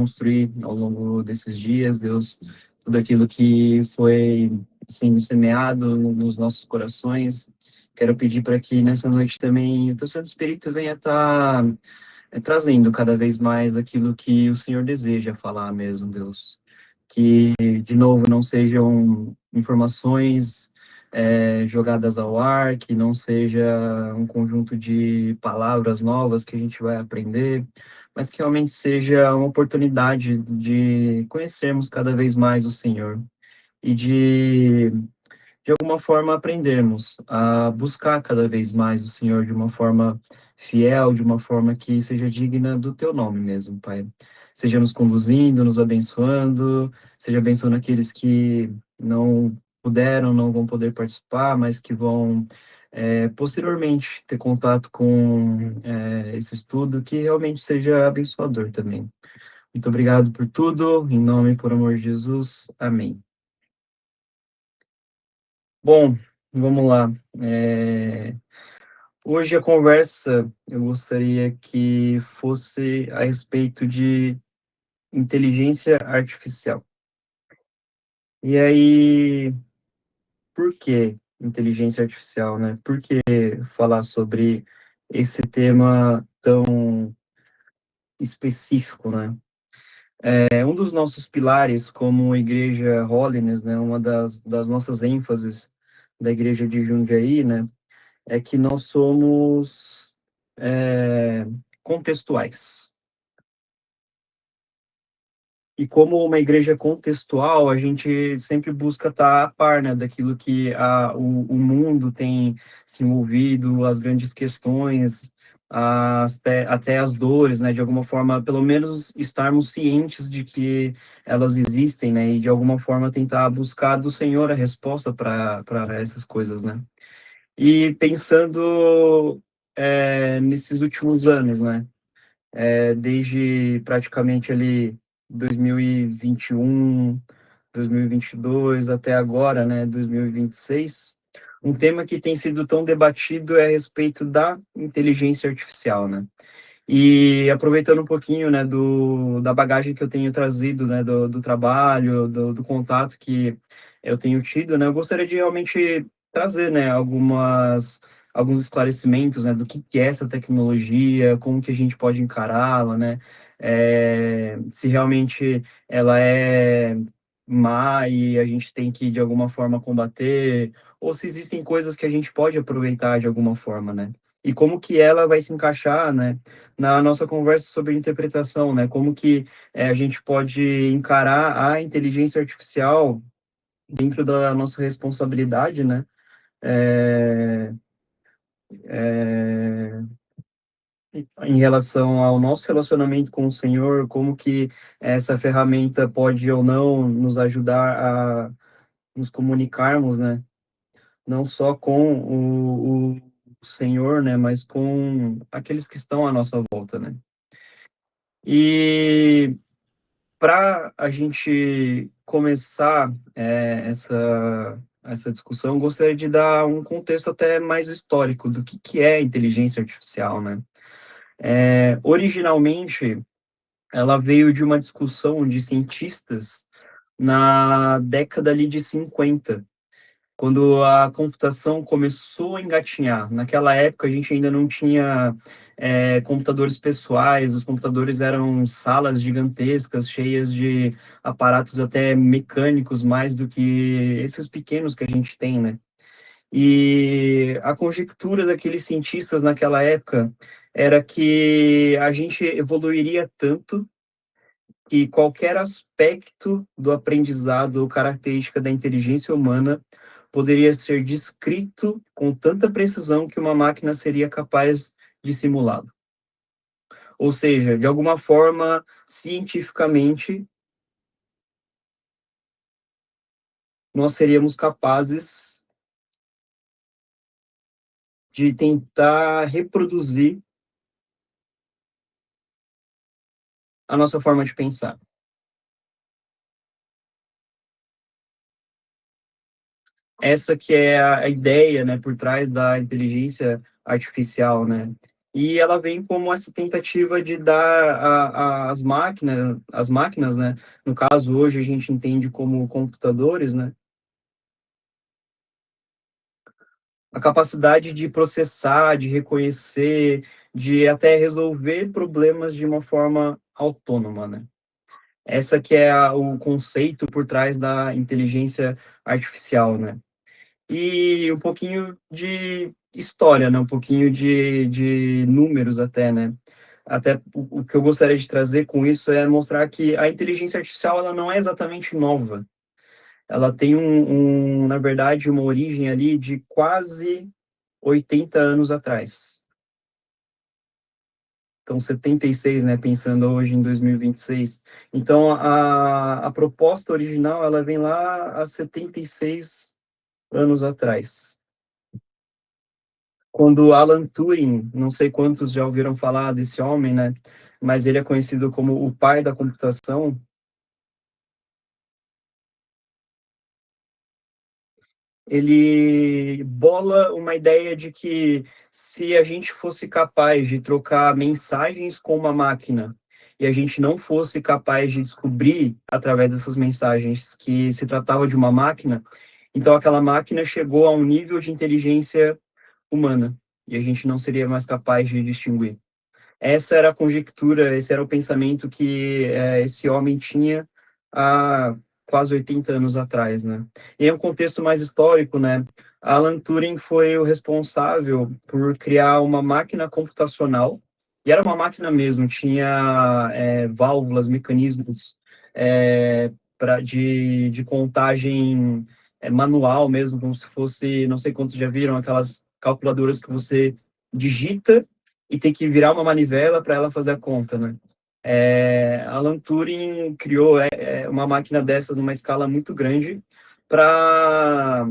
construir ao longo desses dias, Deus, tudo aquilo que foi sendo semeado nos nossos corações. Quero pedir para que nessa noite também o teu Santo Espírito venha estar trazendo cada vez mais aquilo que o Senhor deseja falar mesmo, Deus. Que, de novo, não sejam informações jogadas ao ar, que não seja um conjunto de palavras novas que a gente vai aprender, mas que realmente seja uma oportunidade de conhecermos cada vez mais o Senhor e de alguma forma aprendermos a buscar cada vez mais o Senhor de uma forma fiel, de uma forma que seja digna do teu nome mesmo, Pai. Seja nos conduzindo, nos abençoando, seja abençoando aqueles que não puderam, não vão poder participar, mas que vão posteriormente ter contato com esse estudo, que realmente seja abençoador também. Muito obrigado por tudo, em nome e por amor de Jesus. Amém. Bom, vamos lá. Hoje a conversa eu gostaria que fosse a respeito de inteligência artificial. E aí, por que inteligência artificial, né? Por que falar sobre esse tema tão específico, né? Um dos nossos pilares como igreja Holiness, né? Uma das nossas ênfases da igreja de Jundiaí, né? É que nós somos contextuais. E como uma igreja contextual, a gente sempre busca estar a par, né, daquilo que o mundo tem se envolvido, as grandes questões, até as dores, né, de alguma forma, pelo menos estarmos cientes de que elas existem, né, e de alguma forma tentar buscar do Senhor a resposta para essas coisas, né. E pensando nesses últimos anos, né? Desde praticamente ali 2021, 2022 até agora, né? 2026, um tema que tem sido tão debatido é a respeito da inteligência artificial, né? E aproveitando um pouquinho, né, da bagagem que eu tenho trazido, né, do trabalho, do contato que eu tenho tido, né, eu gostaria de realmente trazer, né, alguns esclarecimentos, né, do que é essa tecnologia, como que a gente pode encará-la, né, se realmente ela é má e a gente tem que, de alguma forma, combater, ou se existem coisas que a gente pode aproveitar de alguma forma, né, e como que ela vai se encaixar, né, na nossa conversa sobre interpretação, né? Como que a gente pode encarar a inteligência artificial dentro da nossa responsabilidade, né? É, é, em relação ao nosso relacionamento com o Senhor, como que essa ferramenta pode ou não nos ajudar a nos comunicarmos, né? Não só com o Senhor, né? Mas com aqueles que estão à nossa volta, né? E para a gente começar essa discussão, gostaria de dar um contexto até mais histórico do que é inteligência artificial, né? Originalmente, ela veio de uma discussão de cientistas na década ali de 50, quando a computação começou a engatinhar. Naquela época, a gente ainda não tinha computadores pessoais, os computadores eram salas gigantescas, cheias de aparatos até mecânicos, mais do que esses pequenos que a gente tem, né? E a conjectura daqueles cientistas naquela época era que a gente evoluiria tanto que qualquer aspecto do aprendizado ou característica da inteligência humana poderia ser descrito com tanta precisão que uma máquina seria capaz de simulá-lo. Ou seja, de alguma forma, cientificamente, nós seríamos capazes de tentar reproduzir a nossa forma de pensar. Essa que é a ideia, né, por trás da inteligência artificial, né? e ela vem como essa tentativa de dar às máquinas, né, no caso hoje a gente entende como computadores, né, a capacidade de processar, de reconhecer, de até resolver problemas de uma forma autônoma, né. Essa que é o conceito por trás da inteligência artificial, né. E um pouquinho de história, né, um pouquinho de números até, né. Até o que eu gostaria de trazer com isso é mostrar que a inteligência artificial, ela não é exatamente nova. Ela tem na verdade, uma origem ali de quase 80 anos atrás. Então 76, né, pensando hoje em 2026. Então a proposta original, ela vem lá há 76 anos atrás. Quando Alan Turing, não sei quantos já ouviram falar desse homem, né, mas ele é conhecido como o pai da computação. Ele bola uma ideia de que se a gente fosse capaz de trocar mensagens com uma máquina e a gente não fosse capaz de descobrir através dessas mensagens que se tratava de uma máquina, então aquela máquina chegou a um nível de inteligência humana e a gente não seria mais capaz de distinguir. Essa era a conjectura, esse era o pensamento que esse homem tinha há quase 80 anos atrás, né? E em um contexto mais histórico, né? Alan Turing foi o responsável por criar uma máquina computacional, e era uma máquina mesmo, tinha válvulas, mecanismos de contagem manual mesmo, como se fosse, não sei quantos já viram, aquelas calculadoras que você digita e tem que virar uma manivela para ela fazer a conta, né? Alan Turing criou uma máquina dessa numa escala muito grande para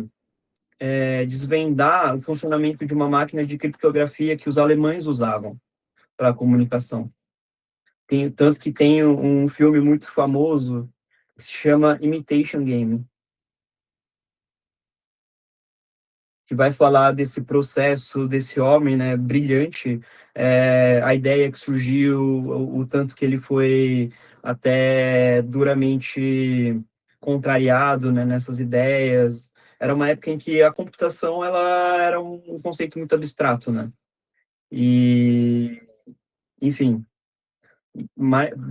desvendar o funcionamento de uma máquina de criptografia que os alemães usavam para comunicação. Tanto que tem um filme muito famoso que se chama Imitation Game, que vai falar desse processo desse homem, né, brilhante, a ideia que surgiu, o tanto que ele foi até duramente contrariado, né, nessas ideias. Era uma época em que a computação ela era um conceito muito abstrato, né? E, enfim,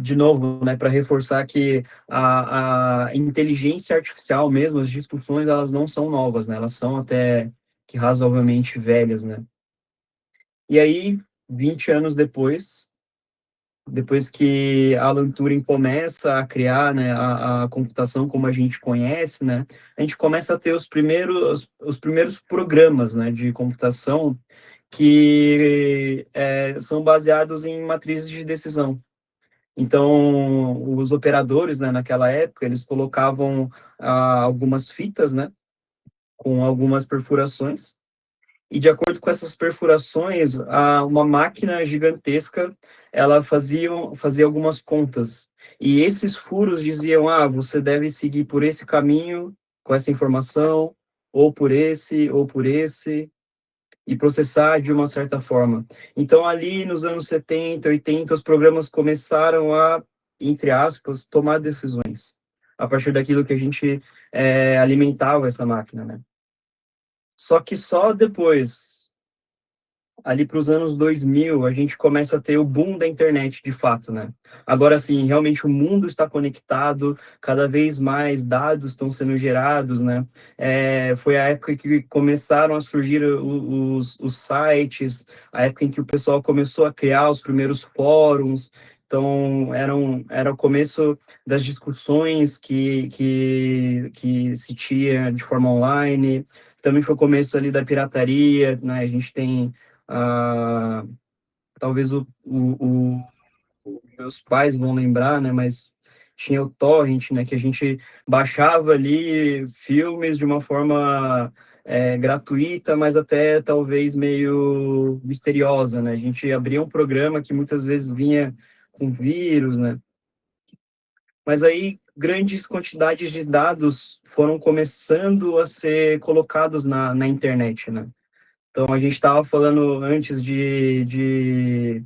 de novo, né, para reforçar que a inteligência artificial mesmo, as discussões, elas não são novas, né? Elas são até que razoavelmente velhas, né? E aí, 20 anos depois que Alan Turing começa a criar, né, a computação como a gente conhece, né, a gente começa a ter os primeiros programas, né, de computação que são baseados em matrizes de decisão. Então, os operadores, né, naquela época, eles colocavam algumas fitas, né, com algumas perfurações, e de acordo com essas perfurações, uma máquina gigantesca, ela fazia algumas contas. E esses furos diziam, você deve seguir por esse caminho, com essa informação, ou por esse, e processar de uma certa forma. Então, ali nos anos 70, 80, os programas começaram a, entre aspas, tomar decisões, a partir daquilo que a gente alimentava essa máquina, né? Só que só depois, ali para os anos 2000, a gente começa a ter o boom da internet, de fato, né? Agora, sim, realmente o mundo está conectado, cada vez mais dados estão sendo gerados, né? Foi a época que começaram a surgir os sites, a época em que o pessoal começou a criar os primeiros fóruns, então, era o começo das discussões que se tinha de forma online, também foi o começo ali da pirataria, né? A gente tem ah, talvez meus pais vão lembrar, né? Mas tinha o torrent, né? Que a gente baixava ali filmes de uma forma gratuita, mas até talvez meio misteriosa, né? A gente abria um programa que muitas vezes vinha com vírus, né? Mas aí grandes quantidades de dados foram começando a ser colocados na internet, né? Então, a gente estava falando antes de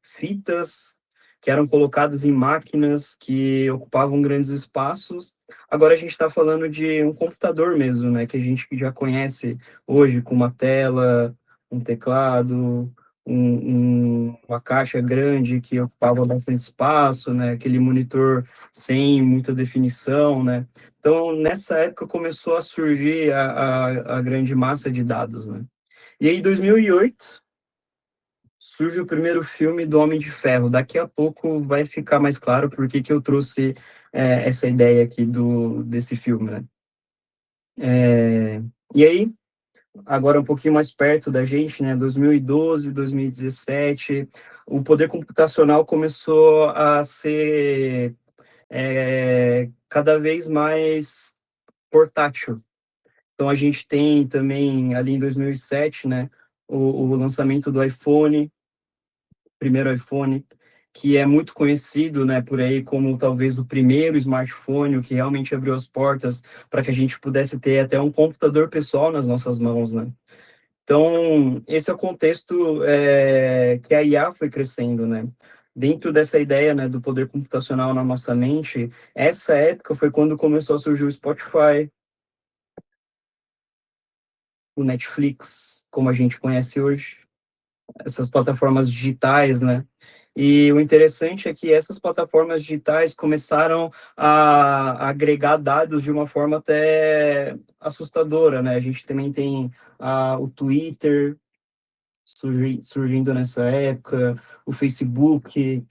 fitas que eram colocadas em máquinas que ocupavam grandes espaços. Agora a gente está falando de um computador mesmo, né? Que a gente já conhece hoje com uma tela, um teclado, uma caixa grande que ocupava bastante espaço, né? Aquele monitor sem muita definição, né? Então, nessa época começou a surgir a grande massa de dados, né? E aí, em 2008, surge o primeiro filme do Homem de Ferro. Daqui a pouco vai ficar mais claro por que que eu trouxe essa ideia aqui desse filme, né? E aí, agora um pouquinho mais perto da gente, né? 2012, 2017, o poder computacional começou a ser cada vez mais portátil. Então, a gente tem também, ali em 2007, né, o lançamento do iPhone, primeiro iPhone, que é muito conhecido, né, por aí como talvez o primeiro smartphone, o que realmente abriu as portas para que a gente pudesse ter até um computador pessoal nas nossas mãos, né. Então, esse é o contexto que a IA foi crescendo, né. Dentro dessa ideia, né, do poder computacional na nossa mente, essa época foi quando começou a surgir o Spotify, o Netflix, como a gente conhece hoje, essas plataformas digitais, né? E o interessante é que essas plataformas digitais começaram a agregar dados de uma forma até assustadora, né? A gente também tem o Twitter surgindo nessa época, o Facebook,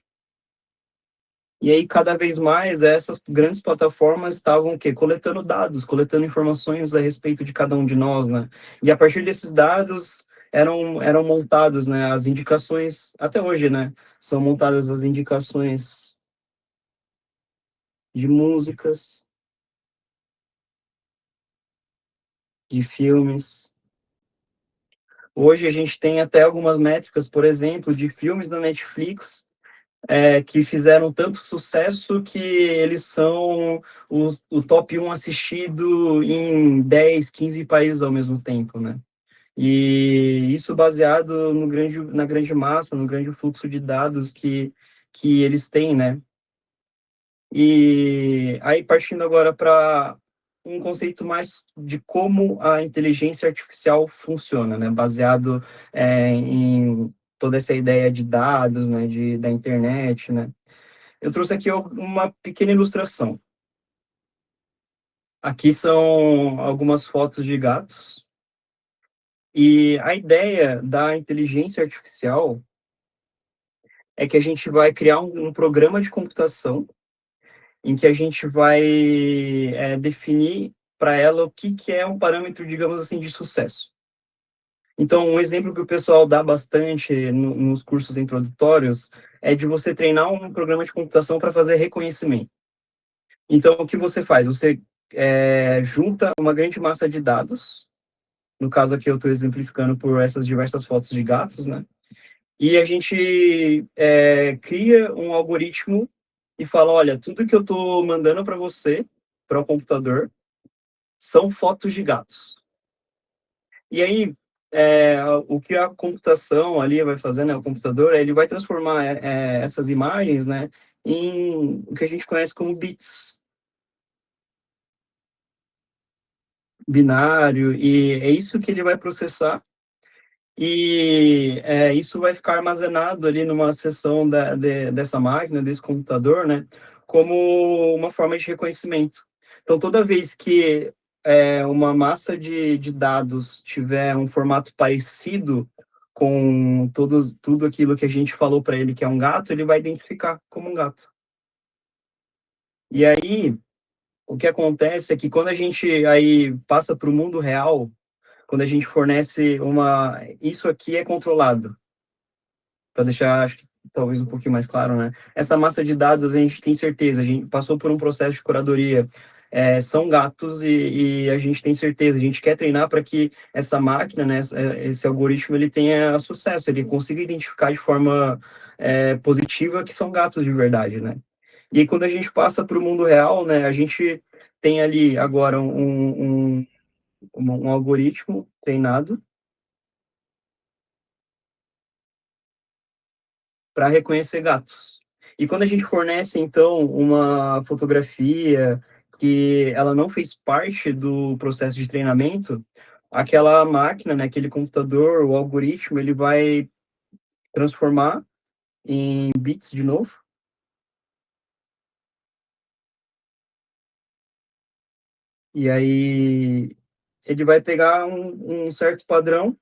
e aí, cada vez mais, essas grandes plataformas estavam o quê? Coletando dados, coletando informações a respeito de cada um de nós, né? E a partir desses dados eram montados, né, as indicações, até hoje, né? São montadas as indicações de músicas, de filmes. Hoje a gente tem até algumas métricas, por exemplo, de filmes da Netflix que fizeram tanto sucesso que eles são o top 1 assistido em 10, 15 países ao mesmo tempo, né? E isso baseado na grande massa, no grande fluxo de dados que eles têm, né? E aí, partindo agora para um conceito mais de como a inteligência artificial funciona, né? Baseado em toda essa ideia de dados, né? Da internet, né? Eu trouxe aqui uma pequena ilustração. Aqui são algumas fotos de gatos. E a ideia da inteligência artificial é que a gente vai criar um programa de computação em que a gente vai definir para ela o que, que é um parâmetro, digamos assim, de sucesso. Então, um exemplo que o pessoal dá bastante nos cursos introdutórios é de você treinar um programa de computação para fazer reconhecimento. Então, o que você faz? Você junta uma grande massa de dados, no caso aqui eu estou exemplificando por essas diversas fotos de gatos, né? E a gente cria um algoritmo e fala, olha, tudo que eu estou mandando para você, para o computador, são fotos de gatos. E aí, o que a computação ali vai fazer, né, o computador, ele vai transformar essas imagens, né, em o que a gente conhece como bits, binário, e é isso que ele vai processar, e isso vai ficar armazenado ali numa seção dessa máquina, desse computador, né, como uma forma de reconhecimento. Então, toda vez que uma massa de dados tiver um formato parecido com tudo aquilo que a gente falou para ele que é um gato, ele vai identificar como um gato. E aí, o que acontece é que quando a gente aí passa para o mundo real, quando a gente fornece isso aqui é controlado, para deixar, acho que talvez um pouquinho mais claro, né? Essa massa de dados a gente tem certeza, a gente passou por um processo de curadoria, são gatos e a gente tem certeza, a gente quer treinar para que essa máquina, né, esse algoritmo, ele tenha sucesso, ele consiga identificar de forma positiva que são gatos de verdade, né? E aí, quando a gente passa para o mundo real, né, a gente tem ali agora um algoritmo treinado para reconhecer gatos. E quando a gente fornece, então, uma fotografia que ela não fez parte do processo de treinamento, aquela máquina, né, aquele computador, o algoritmo, ele vai transformar em bits de novo, e aí ele vai pegar um certo padrão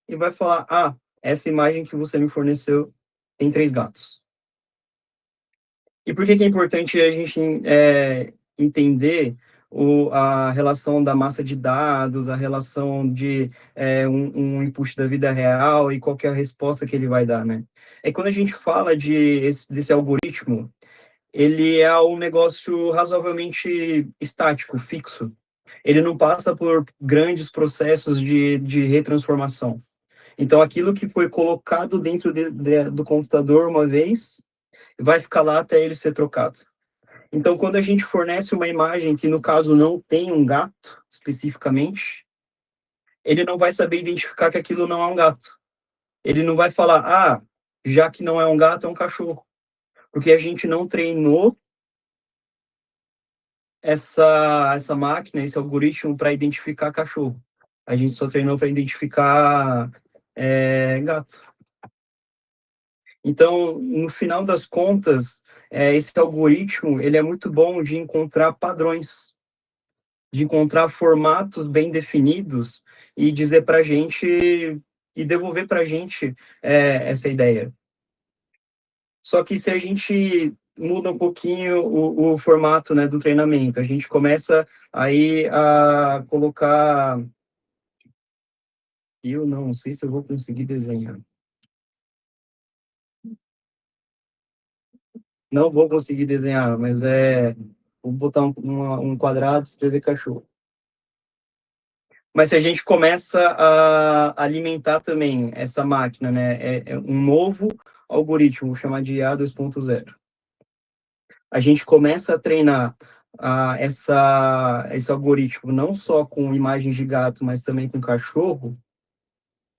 e vai falar, ah, essa imagem que você me forneceu tem 3 gatos. E por que que é importante a gente entender a relação da massa de dados, a relação de um input da vida real e qual que é a resposta que ele vai dar, né? É quando a gente fala desse algoritmo, ele é um negócio razoavelmente estático, fixo. Ele não passa por grandes processos de retransformação. Então, aquilo que foi colocado dentro do computador uma vez, vai ficar lá até ele ser trocado. Então, quando a gente fornece uma imagem que, no caso, não tem um gato, especificamente, ele não vai saber identificar que aquilo não é um gato. Ele não vai falar, ah, já que não é um gato, é um cachorro. Porque a gente não treinou essa máquina, esse algoritmo para identificar cachorro. A gente só treinou para identificar gato. Então, no final das contas, esse algoritmo ele é muito bom de encontrar padrões, de encontrar formatos bem definidos e dizer para a gente e devolver para a gente essa ideia. Só que se a gente muda um pouquinho o formato, né, do treinamento, a gente começa aí a colocar. Eu não sei se eu vou conseguir desenhar. Não vou conseguir desenhar, mas vou botar um quadrado, escrever cachorro. Mas se a gente começa a alimentar também essa máquina, né, é um novo algoritmo, vou chamar de IA 2.0. A gente começa a treinar esse algoritmo não só com imagens de gato, mas também com cachorro.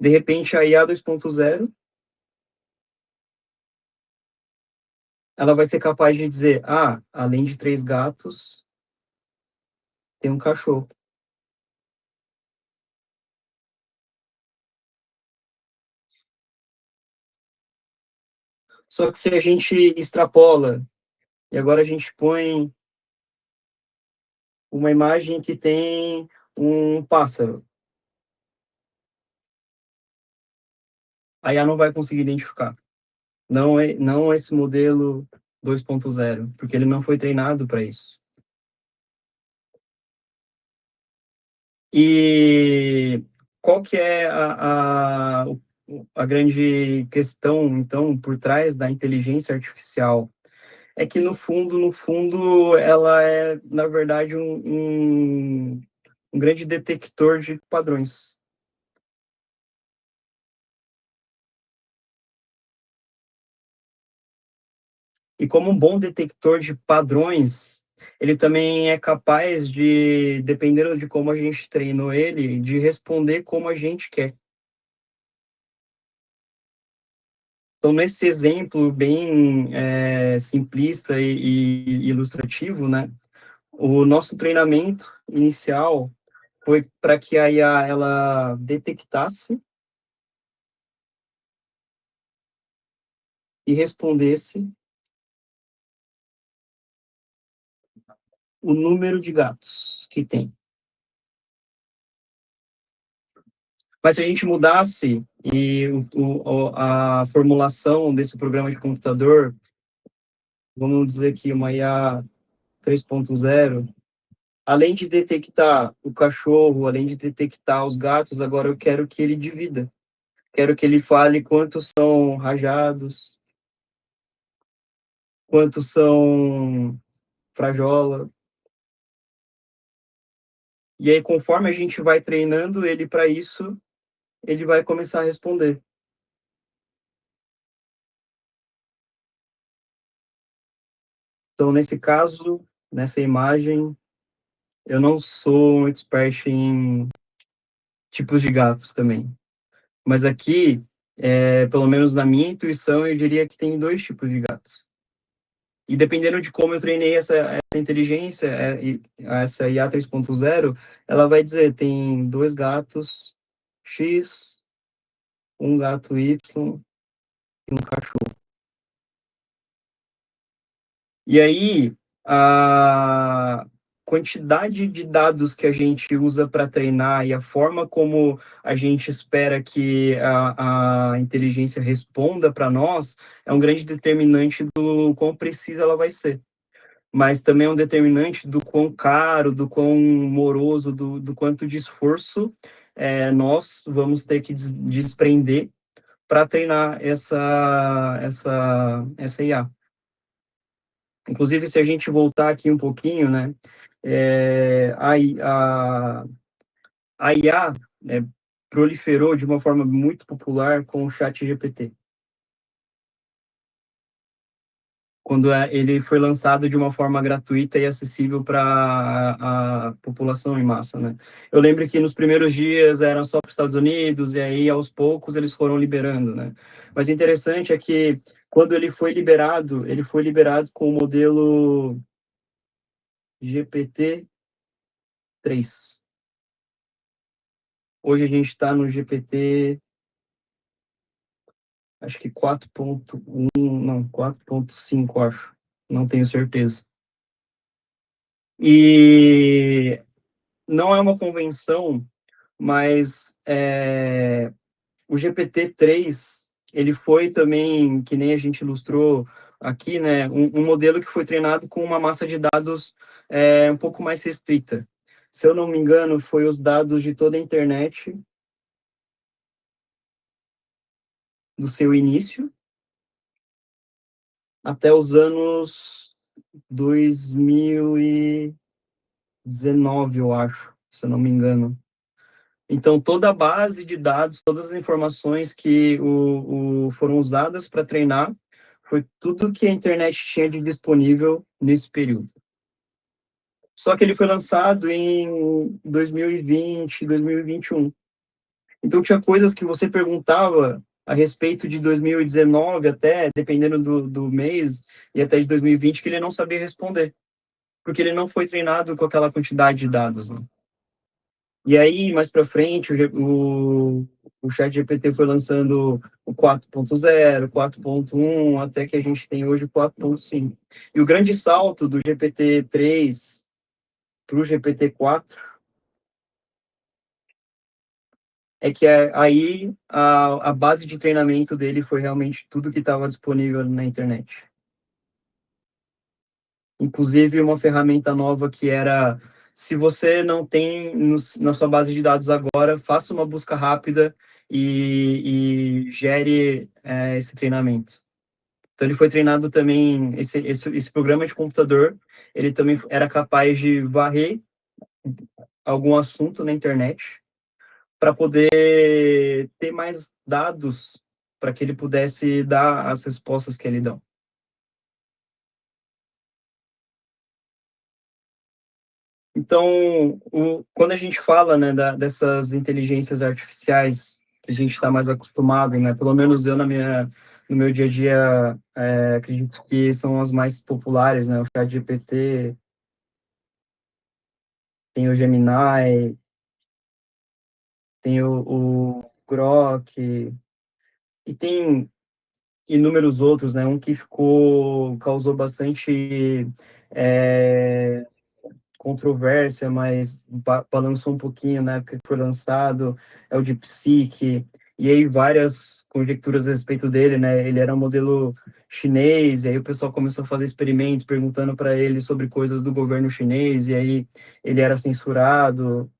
De repente, a IA 2.0 ela vai ser capaz de dizer, ah, além de 3 gatos, tem um cachorro. Só que se a gente extrapola e agora a gente põe uma imagem que tem um pássaro, a IA não vai conseguir identificar. Não esse modelo 2.0, porque ele não foi treinado para isso. E qual que é a grande questão, então, por trás da inteligência artificial? É que, no fundo, ela é, na verdade, um grande detector de padrões. E como um bom detector de padrões, ele também é capaz de, dependendo de como a gente treinou ele, de responder como a gente quer. Então, nesse exemplo bem simplista e ilustrativo, né, o nosso treinamento inicial foi para que a IA ela detectasse e respondesse o número de gatos que tem. Mas se a gente mudasse e a formulação desse programa de computador, vamos dizer que uma IA 3.0, além de detectar o cachorro, além de detectar os gatos, agora eu quero que ele divida. Quero que ele fale quantos são rajados, quantos são frajola. E aí, conforme a gente vai treinando ele para isso, ele vai começar a responder. Então, nesse caso, nessa imagem, eu não sou um expert em tipos de gatos também. Mas aqui, pelo menos na minha intuição, eu diria que tem dois tipos de gatos. E dependendo de como eu treinei essa inteligência, essa IA 3.0, ela vai dizer, tem dois gatos X, um gato Y e um cachorro. E aí, a quantidade de dados que a gente usa para treinar e a forma como a gente espera que a inteligência responda para nós é um grande determinante do quão precisa ela vai ser. Mas também é um determinante do quão caro, do quão moroso, do quanto de esforço nós vamos ter que desprender para treinar essa IA. Inclusive, se a gente voltar aqui um pouquinho, né, a IA proliferou de uma forma muito popular com o chat GPT. Quando ele foi lançado de uma forma gratuita e acessível para a população em massa, né? Eu lembro que nos primeiros dias eram só para os Estados Unidos, e aí, aos poucos, eles foram liberando, né? Mas o interessante é que, quando ele foi liberado com o modelo GPT-3. Hoje a gente está no GPT, acho que 4.1, não, 4.5, acho. Não tenho certeza. E não é uma convenção, mas o GPT-3, ele foi também, que nem a gente ilustrou aqui, né, um modelo que foi treinado com uma massa de dados um pouco mais restrita. Se eu não me engano, foi os dados de toda a internet do seu início até os anos 2019, eu acho, se eu não me engano. Então, toda a base de dados, todas as informações que foram usadas para treinar, foi tudo que a internet tinha de disponível nesse período. Só que ele foi lançado em 2020, 2021. Então, tinha coisas que você perguntava a respeito de 2019 até, dependendo do mês, e até de 2020, que ele não sabia responder, porque ele não foi treinado com aquela quantidade de dados, né? E aí, mais para frente, o ChatGPT foi lançando o 4.0, 4.1, até que a gente tem hoje o 4.5. E o grande salto do GPT-3 para o GPT-4 é que aí a base de treinamento dele foi realmente tudo que estava disponível na internet. Inclusive uma ferramenta nova que era, se você não tem na sua base de dados agora, faça uma busca rápida e gere esse treinamento. Então ele foi treinado também, esse programa de computador, ele também era capaz de varrer algum assunto na internet para poder ter mais dados para que ele pudesse dar as respostas que ele dá. Então, quando a gente fala, né, dessas inteligências artificiais que a gente está mais acostumado, né, pelo menos eu no meu dia a dia, acredito que são as mais populares, né, o ChatGPT, tem o Gemini, tem o Grok, e tem inúmeros outros, né, um que causou bastante controvérsia, mas balançou um pouquinho na época que foi lançado, é o DeepSeek, e aí várias conjecturas a respeito dele, né? Ele era um modelo chinês, e aí o pessoal começou a fazer experimentos perguntando para ele sobre coisas do governo chinês, e aí ele era censurado.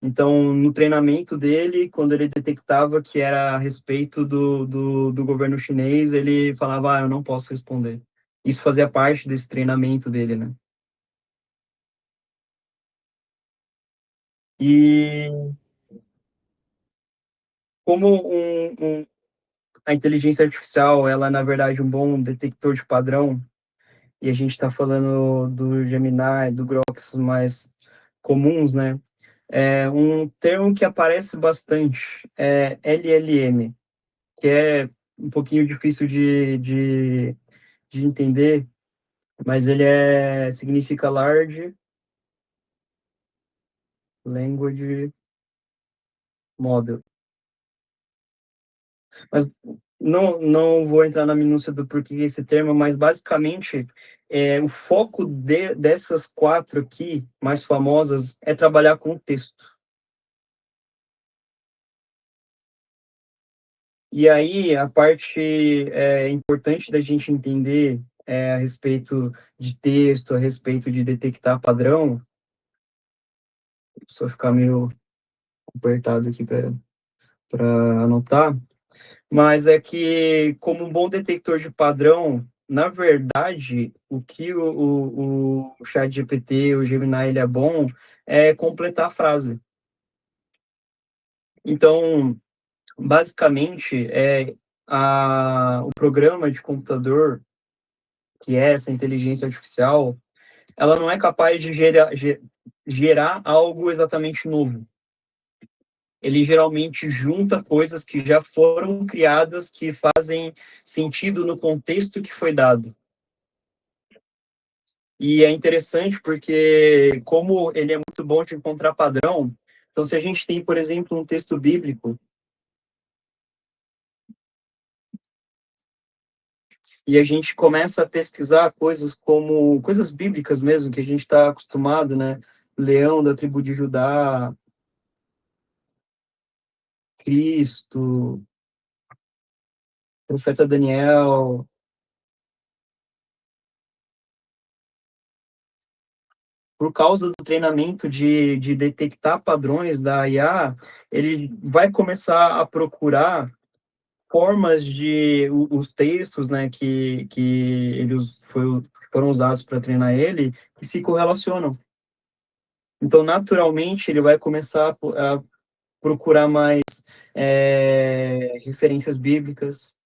Então, no treinamento dele, quando ele detectava que era a respeito do governo chinês, ele falava, eu não posso responder. Isso fazia parte desse treinamento dele, né? E como a inteligência artificial, ela é, na verdade, um bom detector de padrão, e a gente está falando do Gemini, do Grok, mas comuns, né? É um termo que aparece bastante é LLM, que é um pouquinho difícil de entender, mas ele significa Large Language Model. Mas não vou entrar na minúcia do porquê esse termo, mas basicamente o foco dessas quatro aqui, mais famosas, é trabalhar com o texto. E aí, a parte importante da gente entender a respeito de texto, a respeito de detectar padrão, só ficar meio apertado aqui para anotar, mas é que, como um bom detector de padrão, na verdade, o que o ChatGPT, o Gemini, ele é bom é completar a frase. Então, basicamente, o programa de computador, que é essa inteligência artificial, ela não é capaz de gerar algo exatamente novo. Ele geralmente junta coisas que já foram criadas, que fazem sentido no contexto que foi dado. E é interessante porque, como ele é muito bom de encontrar padrão, então se a gente tem, por exemplo, um texto bíblico, e a gente começa a pesquisar coisas como, coisas bíblicas mesmo, que a gente está acostumado, né? Leão da tribo de Judá, Cristo, profeta Daniel, por causa do treinamento de detectar padrões da IA, ele vai começar a procurar formas os textos, né, que foram usados para treinar ele, que se correlacionam. Então, naturalmente, ele vai começar a procurar mais referências bíblicas,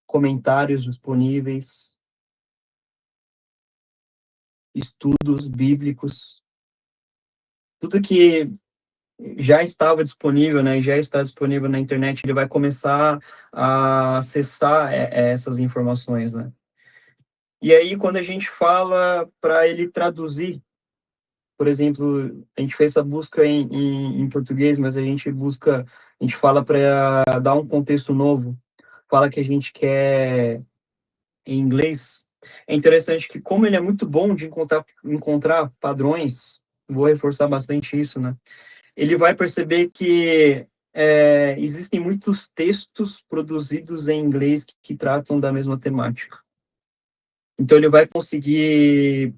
comentários disponíveis, estudos bíblicos, tudo que já estava disponível, né, já está disponível na internet, ele vai começar a acessar essas informações, né? E aí, quando a gente fala para ele traduzir, por exemplo, a gente fez essa busca em português, mas a gente fala para dar um contexto novo, fala que a gente quer em inglês. É interessante que, como ele é muito bom de encontrar padrões, vou reforçar bastante isso, né? Ele vai perceber que existem muitos textos produzidos em inglês que tratam da mesma temática. Então, ele vai conseguir,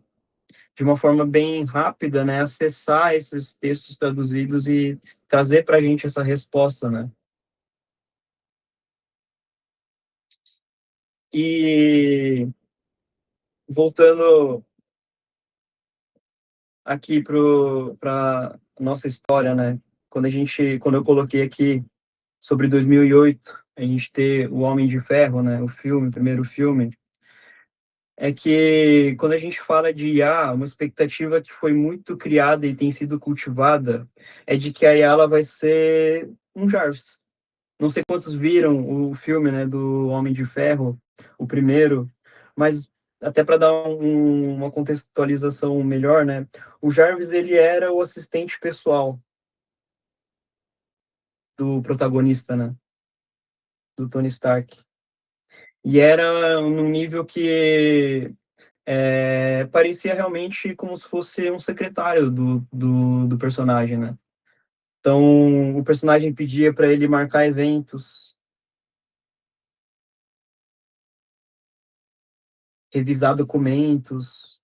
de uma forma bem rápida, né, acessar esses textos traduzidos e trazer para a gente essa resposta, né? E voltando aqui para nossa história, né? Quando eu coloquei aqui sobre 2008, a gente ter o Homem de Ferro, né? O primeiro filme, é que quando a gente fala de IA, uma expectativa que foi muito criada e tem sido cultivada é de que a IA ela vai ser um Jarvis. Não sei quantos viram o filme, né, do Homem de Ferro, o primeiro, mas até para dar uma contextualização melhor, né, o Jarvis ele era o assistente pessoal do protagonista, né, do Tony Stark. E era num nível que parecia realmente como se fosse um secretário do personagem, né? Então, o personagem pedia para ele marcar eventos, revisar documentos,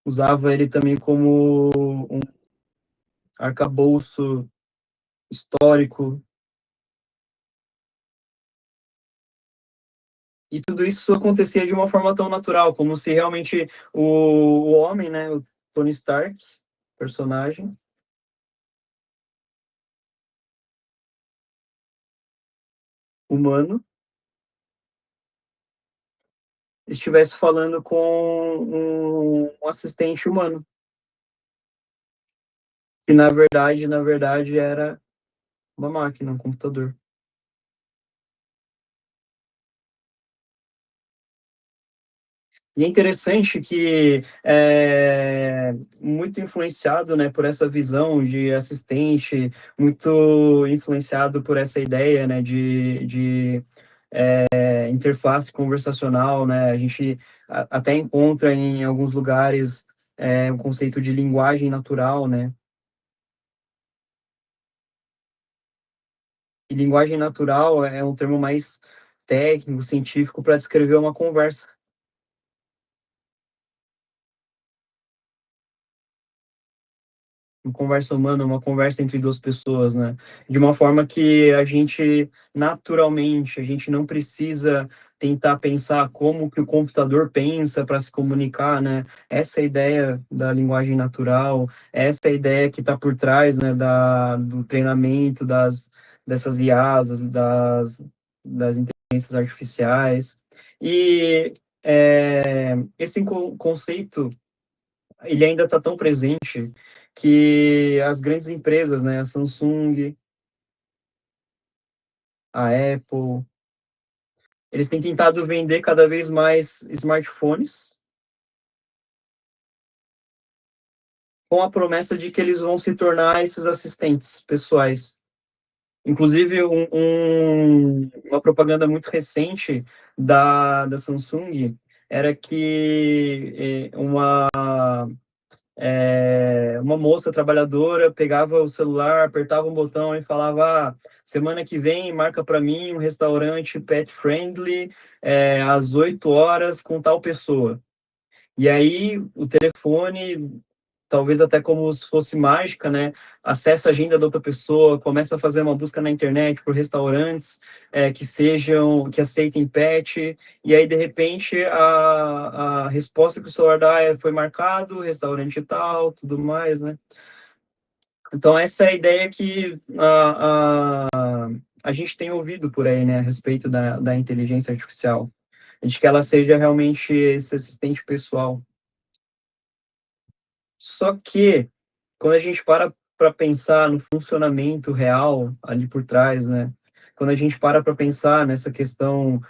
usava ele também como um arcabouço histórico, e tudo isso acontecia de uma forma tão natural, como se realmente o homem, né, o Tony Stark, personagem, humano, estivesse falando com um assistente humano, que na verdade era uma máquina, um computador. E é interessante que muito influenciado, né, por essa visão de assistente, muito influenciado por essa ideia, né, de interface conversacional, né, a gente até encontra em alguns lugares o conceito de linguagem natural, né, e linguagem natural é um termo mais técnico, científico para descrever uma conversa. Uma conversa humana, uma conversa entre 2 pessoas, né. De uma forma que a gente, naturalmente, a gente não precisa tentar pensar como que o computador pensa para se comunicar, né. Essa é a ideia da linguagem natural, essa é a ideia que está por trás, né, do treinamento dessas IAs, das inteligências artificiais. E, esse conceito ele ainda está tão presente que as grandes empresas, né, a Samsung, a Apple, eles têm tentado vender cada vez mais smartphones com a promessa de que eles vão se tornar esses assistentes pessoais. Inclusive, uma propaganda muito recente da Samsung era que uma moça trabalhadora pegava o celular, apertava um botão e falava: semana que vem marca para mim um restaurante pet friendly às 8 horas com tal pessoa. E aí o telefone, talvez até como se fosse mágica, né? Acessa a agenda da outra pessoa, começa a fazer uma busca na internet por restaurantes que aceitem pet, e aí de repente a resposta que o celular dá foi marcado, restaurante tal, tudo mais, né? Então essa é a ideia que a gente tem ouvido por aí, né, a respeito da inteligência artificial, de que ela seja realmente esse assistente pessoal. Só que, quando a gente para pensar no funcionamento real ali por trás, né? Quando a gente para pensar nessa questão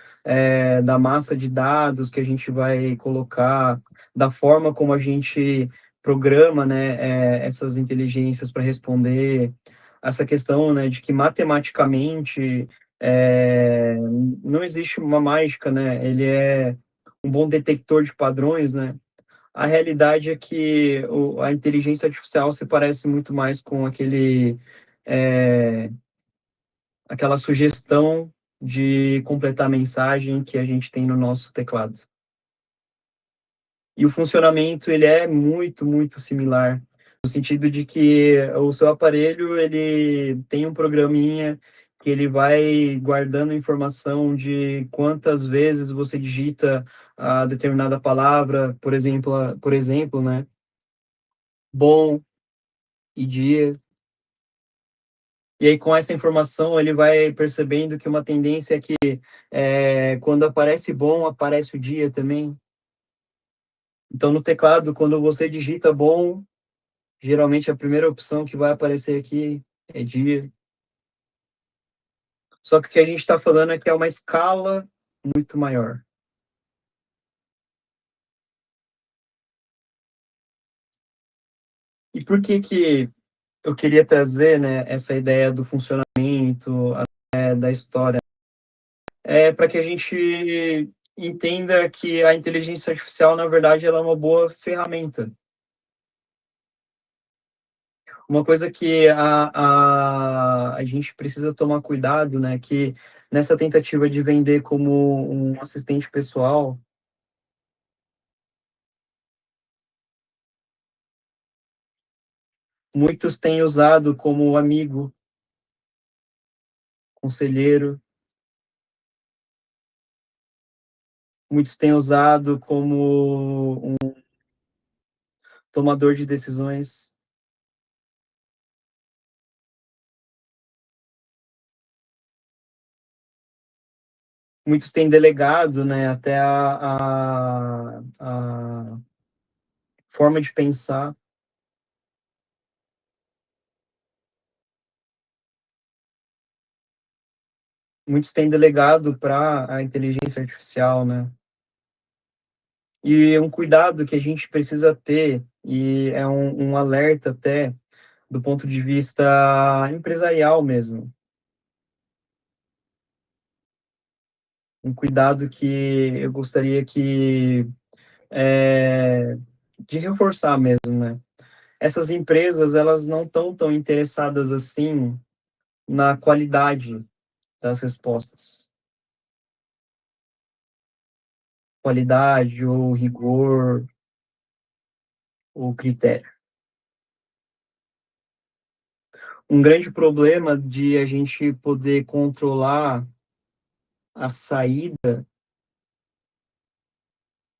da massa de dados que a gente vai colocar, da forma como a gente programa, né, essas inteligências para responder, essa questão, né, de que matematicamente não existe uma mágica, né? Ele é um bom detector de padrões, né? A realidade é que a inteligência artificial se parece muito mais com aquela sugestão de completar a mensagem que a gente tem no nosso teclado. E o funcionamento, ele é muito, muito similar, no sentido de que o seu aparelho, ele tem um programinha que ele vai guardando informação de quantas vezes você digita a determinada palavra, por exemplo, né, bom e dia. E aí, com essa informação, ele vai percebendo que uma tendência é que quando aparece bom, aparece o dia também. Então, no teclado, quando você digita bom, geralmente a primeira opção que vai aparecer aqui é dia. Só que o que a gente está falando é que é uma escala muito maior. E por que que eu queria trazer, né, essa ideia do funcionamento, da história? É para que a gente entenda que a inteligência artificial, na verdade, ela é uma boa ferramenta. Uma coisa que a gente precisa tomar cuidado, né, que nessa tentativa de vender como um assistente pessoal, muitos têm usado como amigo, conselheiro, muitos têm usado como um tomador de decisões. Muitos têm delegado, né, até a forma de pensar, muitos têm delegado para a inteligência artificial, né? E um cuidado que a gente precisa ter, e é um alerta até do ponto de vista empresarial mesmo, um cuidado que eu gostaria que de reforçar mesmo, né? Essas empresas, elas não estão tão interessadas assim na qualidade das respostas, qualidade ou rigor ou critério. Um grande problema de a gente poder controlar a saída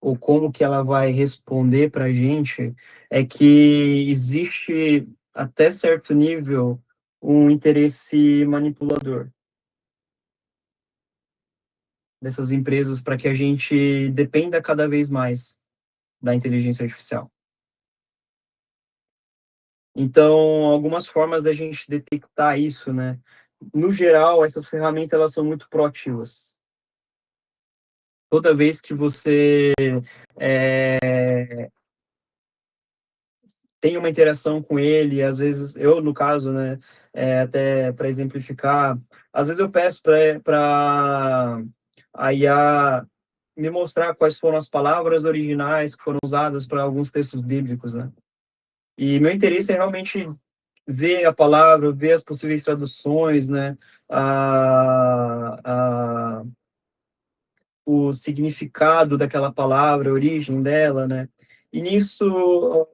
ou como que ela vai responder para a gente é que existe até certo nível um interesse manipulador dessas empresas para que a gente dependa cada vez mais da inteligência artificial. Então, algumas formas da gente detectar isso, né? No geral, essas ferramentas elas são muito proativas. Toda vez que você é, tem uma interação com ele, às vezes eu, no caso, né, até para exemplificar, às vezes eu peço para a IA me mostrar quais foram as palavras originais que foram usadas para alguns textos bíblicos, né? E meu interesse é realmente ver a palavra, ver as possíveis traduções, né? A, o significado daquela palavra, a origem dela, né? E nisso,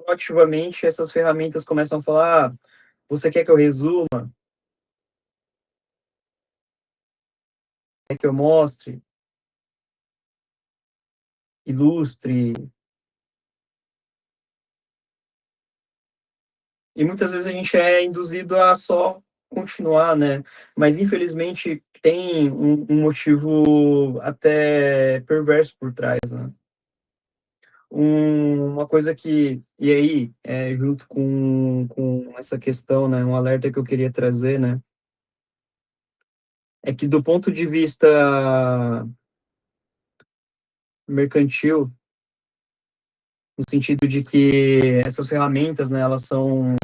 ativamente, essas ferramentas começam a falar: ah, você quer que eu resuma? Quer que eu mostre? Ilustre? E muitas vezes a gente é induzido a só continuar, né? Mas infelizmente tem um motivo até perverso por trás, né? Uma coisa que, e aí, junto com essa questão, né, um alerta que eu queria trazer, né, é que do ponto de vista mercantil, no sentido de que essas ferramentas, né, elas são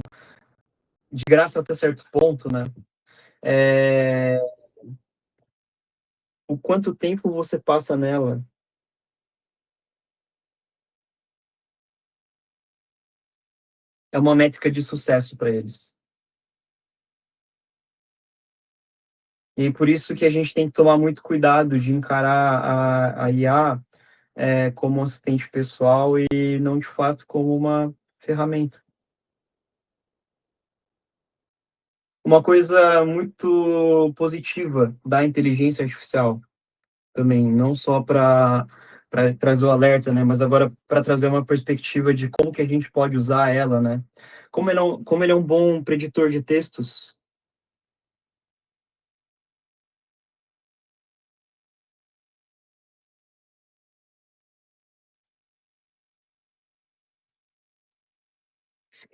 de graça até certo ponto, né, é, o quanto tempo você passa nela é uma métrica de sucesso para eles. E por isso que a gente tem que tomar muito cuidado de encarar a IA como um assistente pessoal e não de fato como uma ferramenta. Uma coisa muito positiva da inteligência artificial também, não só para trazer o alerta, né, mas agora para trazer uma perspectiva de como que a gente pode usar ela, né? Como ele é um bom preditor de textos,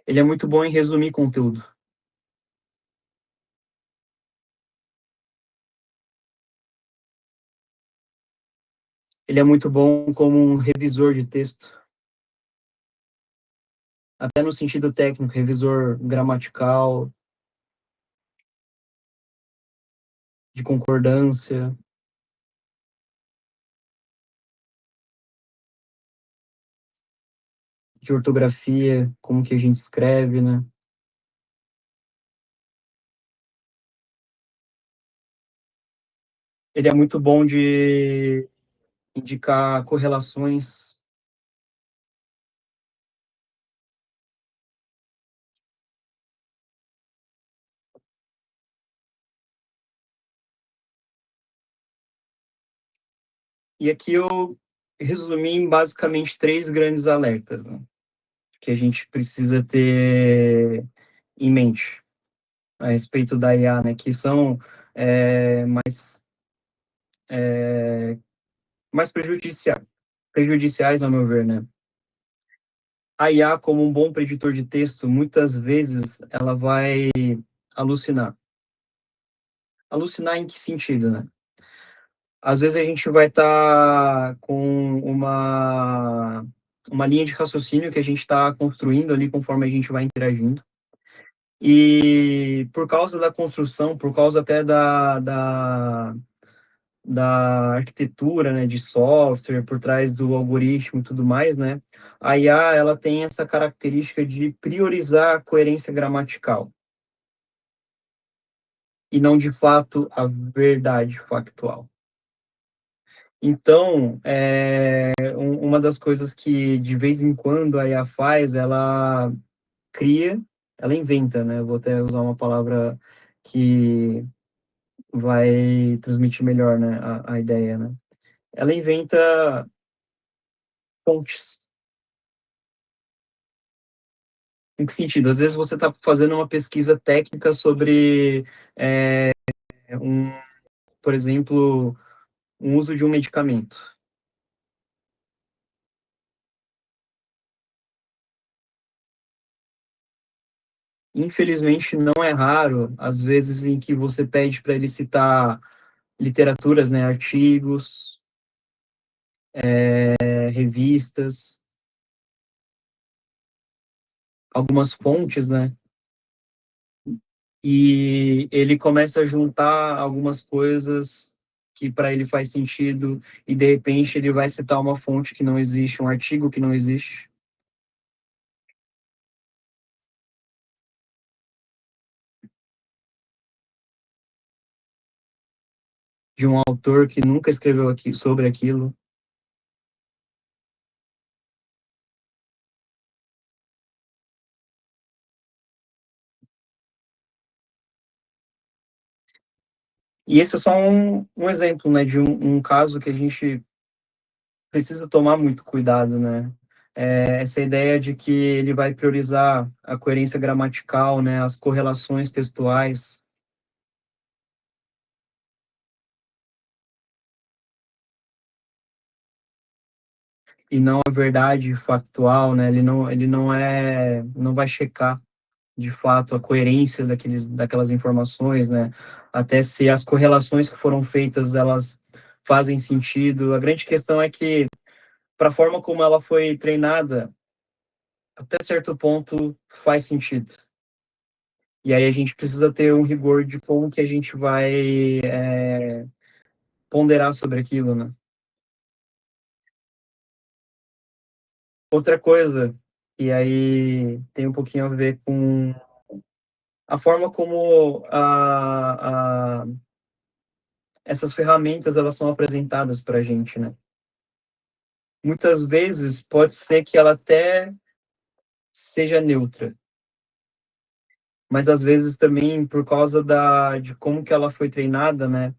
ele é muito bom em resumir conteúdo. Ele é muito bom como um revisor de texto, até no sentido técnico, revisor gramatical, de concordância, de ortografia, como que a gente escreve, né? Ele é muito bom de indicar correlações. E aqui eu resumi em basicamente três grandes alertas, né? Que a gente precisa ter em mente a respeito da IA, né? Que são mais mais prejudiciais, ao meu ver, né? A IA, como um bom preditor de texto, muitas vezes ela vai alucinar. Alucinar em que sentido, né? Às vezes a gente vai estar com uma linha de raciocínio que a gente está construindo ali conforme a gente vai interagindo. E por causa da construção, por causa até da arquitetura, né, de software, por trás do algoritmo e tudo mais, né, a IA, ela tem essa característica de priorizar a coerência gramatical e não, de fato, a verdade factual. Então, uma das coisas que, de vez em quando, a IA faz, ela cria, ela inventa, né, eu vou até usar uma palavra que vai transmitir melhor, né, a ideia, né. Ela inventa fontes. Em que sentido? Às vezes você está fazendo uma pesquisa técnica sobre, um, por exemplo, um uso de um medicamento. Infelizmente, não é raro, às vezes, em que você pede para ele citar literaturas, né, artigos, revistas, algumas fontes, né, e ele começa a juntar algumas coisas que para ele faz sentido, e de repente ele vai citar uma fonte que não existe, um artigo que não existe, de um autor que nunca escreveu aqui, sobre aquilo. E esse é só um exemplo, né, de um caso que a gente precisa tomar muito cuidado, né? Essa ideia de que ele vai priorizar a coerência gramatical, né, as correlações textuais, e não a verdade factual, né? Não vai checar de fato a coerência daquelas informações, né? Até se as correlações que foram feitas elas fazem sentido. A grande questão é que, para a forma como ela foi treinada, até certo ponto faz sentido. E aí a gente precisa ter um rigor de como que a gente vai ponderar sobre aquilo, né? Outra coisa, e aí tem um pouquinho a ver com a forma como essas ferramentas elas são apresentadas para a gente, né? Muitas vezes pode ser que ela até seja neutra, mas às vezes também por causa de como que ela foi treinada, né?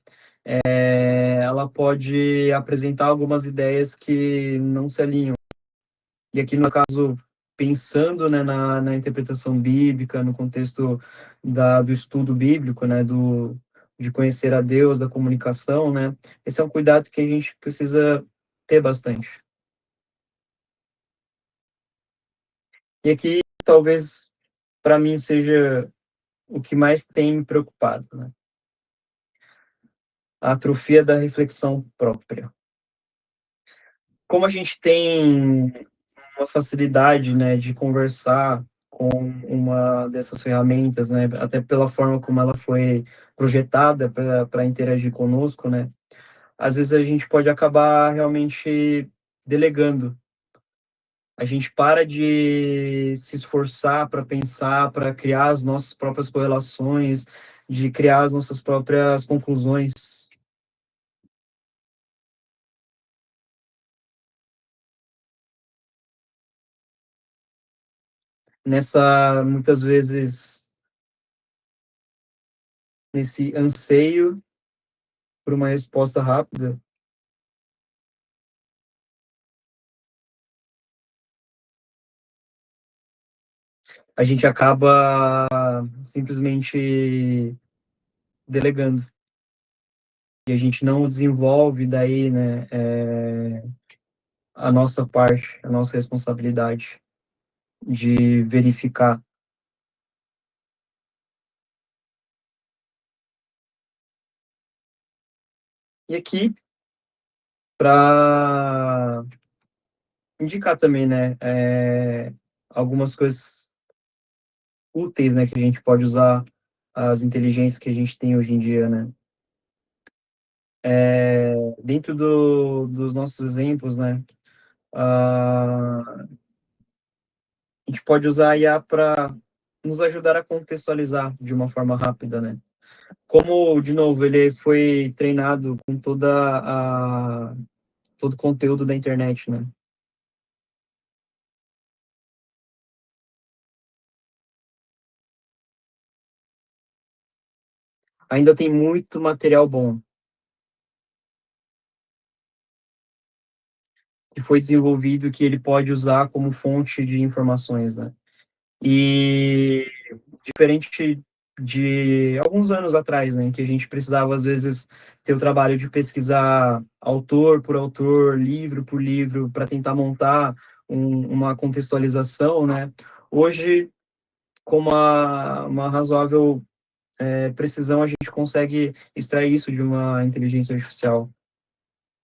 Ela pode apresentar algumas ideias que não se alinham. E aqui, no caso, pensando, né, na interpretação bíblica, no contexto do estudo bíblico, né, de conhecer a Deus, da comunicação, né, esse é um cuidado que a gente precisa ter bastante. E aqui, talvez, para mim, seja o que mais tem me preocupado, né, a atrofia da reflexão própria. Como a gente tem uma facilidade, né, de conversar com uma dessas ferramentas, né, até pela forma como ela foi projetada para interagir conosco, né, às vezes a gente pode acabar realmente delegando. A gente para de se esforçar para pensar, para criar as nossas próprias correlações, de criar as nossas próprias conclusões. Muitas vezes, nesse anseio por uma resposta rápida, a gente acaba simplesmente delegando. e a gente não desenvolve daí, né, a nossa parte, a nossa responsabilidade de verificar. E aqui, para indicar também, né, algumas coisas úteis, né, que a gente pode usar as inteligências que a gente tem hoje em dia, né. Dentro dos nossos exemplos, né, a gente pode usar a IA para nos ajudar a contextualizar de uma forma rápida, né. Como, de novo, ele foi treinado com todo o conteúdo da internet, né. Ainda tem muito material bom que foi desenvolvido que ele pode usar como fonte de informações, né. E diferente de alguns anos atrás, né, em que a gente precisava, às vezes, ter o trabalho de pesquisar autor por autor, livro por livro, para tentar montar uma contextualização, né. Hoje, com uma razoável precisão, a gente consegue extrair isso de uma inteligência artificial.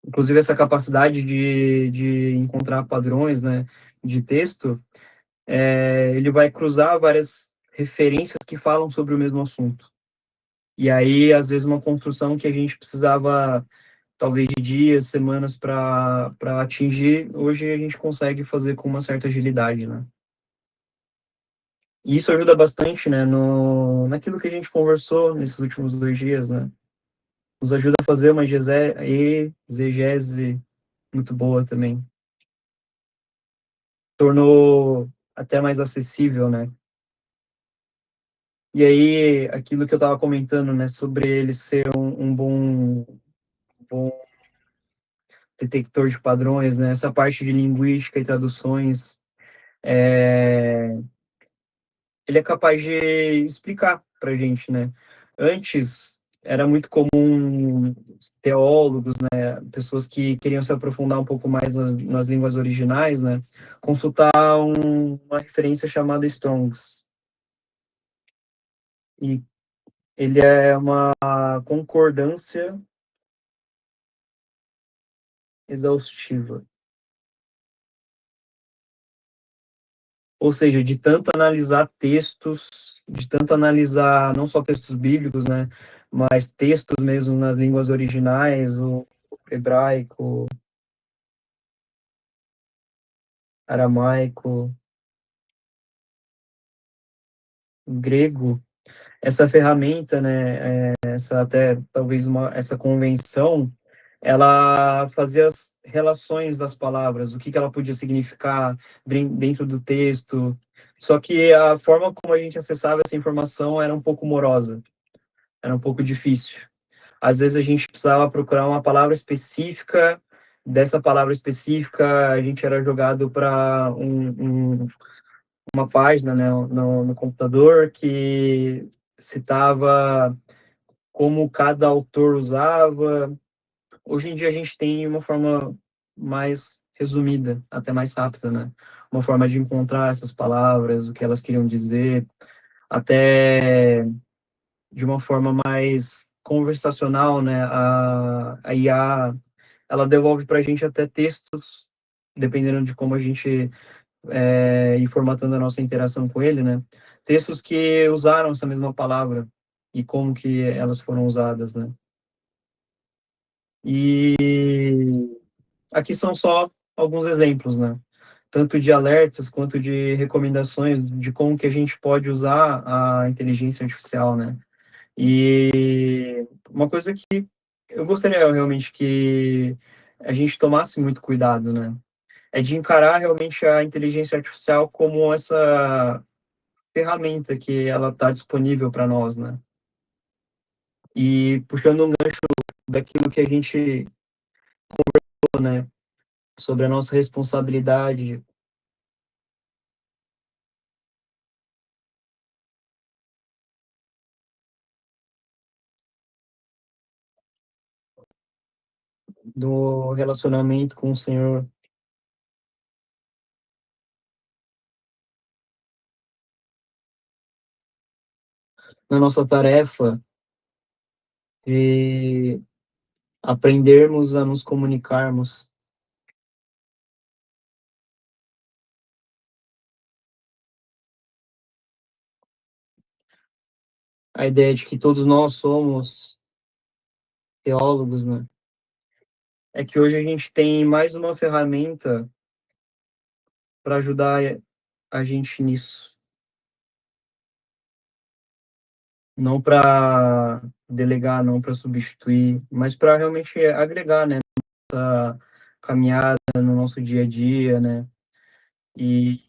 Inclusive, essa capacidade de encontrar padrões, né, de texto, ele vai cruzar várias referências que falam sobre o mesmo assunto. E aí, às vezes, uma construção que a gente precisava, talvez, de dias, semanas para atingir, hoje a gente consegue fazer com uma certa agilidade, né? E isso ajuda bastante, né, no, naquilo que a gente conversou nesses últimos 2 dias, né? Nos ajuda a fazer uma exegese muito boa também. Tornou até mais acessível, né? E aí, aquilo que eu estava comentando, né, sobre ele ser um bom detector de padrões, né, essa parte de linguística e traduções, é, ele é capaz de explicar para a gente, né. Antes, era muito comum teólogos, né, pessoas que queriam se aprofundar um pouco mais nas línguas originais, né, consultar uma referência chamada Strongs. E ele é uma concordância exaustiva. Ou seja, de tanto analisar textos, de tanto analisar não só textos bíblicos, né, mas textos mesmo nas línguas originais, o hebraico, aramaico, grego. Essa ferramenta, né, essa até talvez essa convenção, ela fazia as relações das palavras, o que que ela podia significar dentro do texto. Só que a forma como a gente acessava essa informação era um pouco morosa, era um pouco difícil. Às vezes a gente precisava procurar uma palavra específica, dessa palavra específica a gente era jogado para uma página, né, no computador que citava como cada autor usava. Hoje em dia a gente tem uma forma mais resumida, até mais rápida, né? Uma forma de encontrar essas palavras, o que elas queriam dizer, até de uma forma mais conversacional, né? A IA, ela devolve para a gente até textos, dependendo de como a gente ir formatando a nossa interação com ele, né? Textos que usaram essa mesma palavra e como que elas foram usadas, né? E aqui são só alguns exemplos, né? Tanto de alertas quanto de recomendações de como que a gente pode usar a inteligência artificial, né? E uma coisa que eu gostaria realmente que a gente tomasse muito cuidado, né? É de encarar realmente a inteligência artificial como essa ferramenta que ela está disponível para nós, né? E puxando um gancho daquilo que a gente falou, né? Sobre a nossa responsabilidade. do relacionamento com o Senhor, na nossa tarefa de aprendermos a nos comunicarmos. A ideia de que todos nós somos teólogos, né? É que hoje a gente tem mais uma ferramenta para ajudar a gente nisso. Não para delegar, não para substituir, mas para realmente agregar, né? Essa caminhada no nosso dia a dia, né? E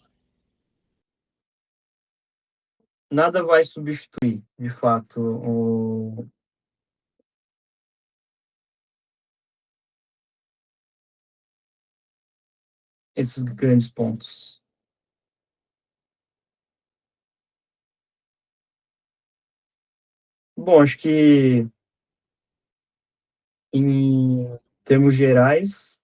nada vai substituir, de fato, esses grandes pontos. Bom, acho que em termos gerais,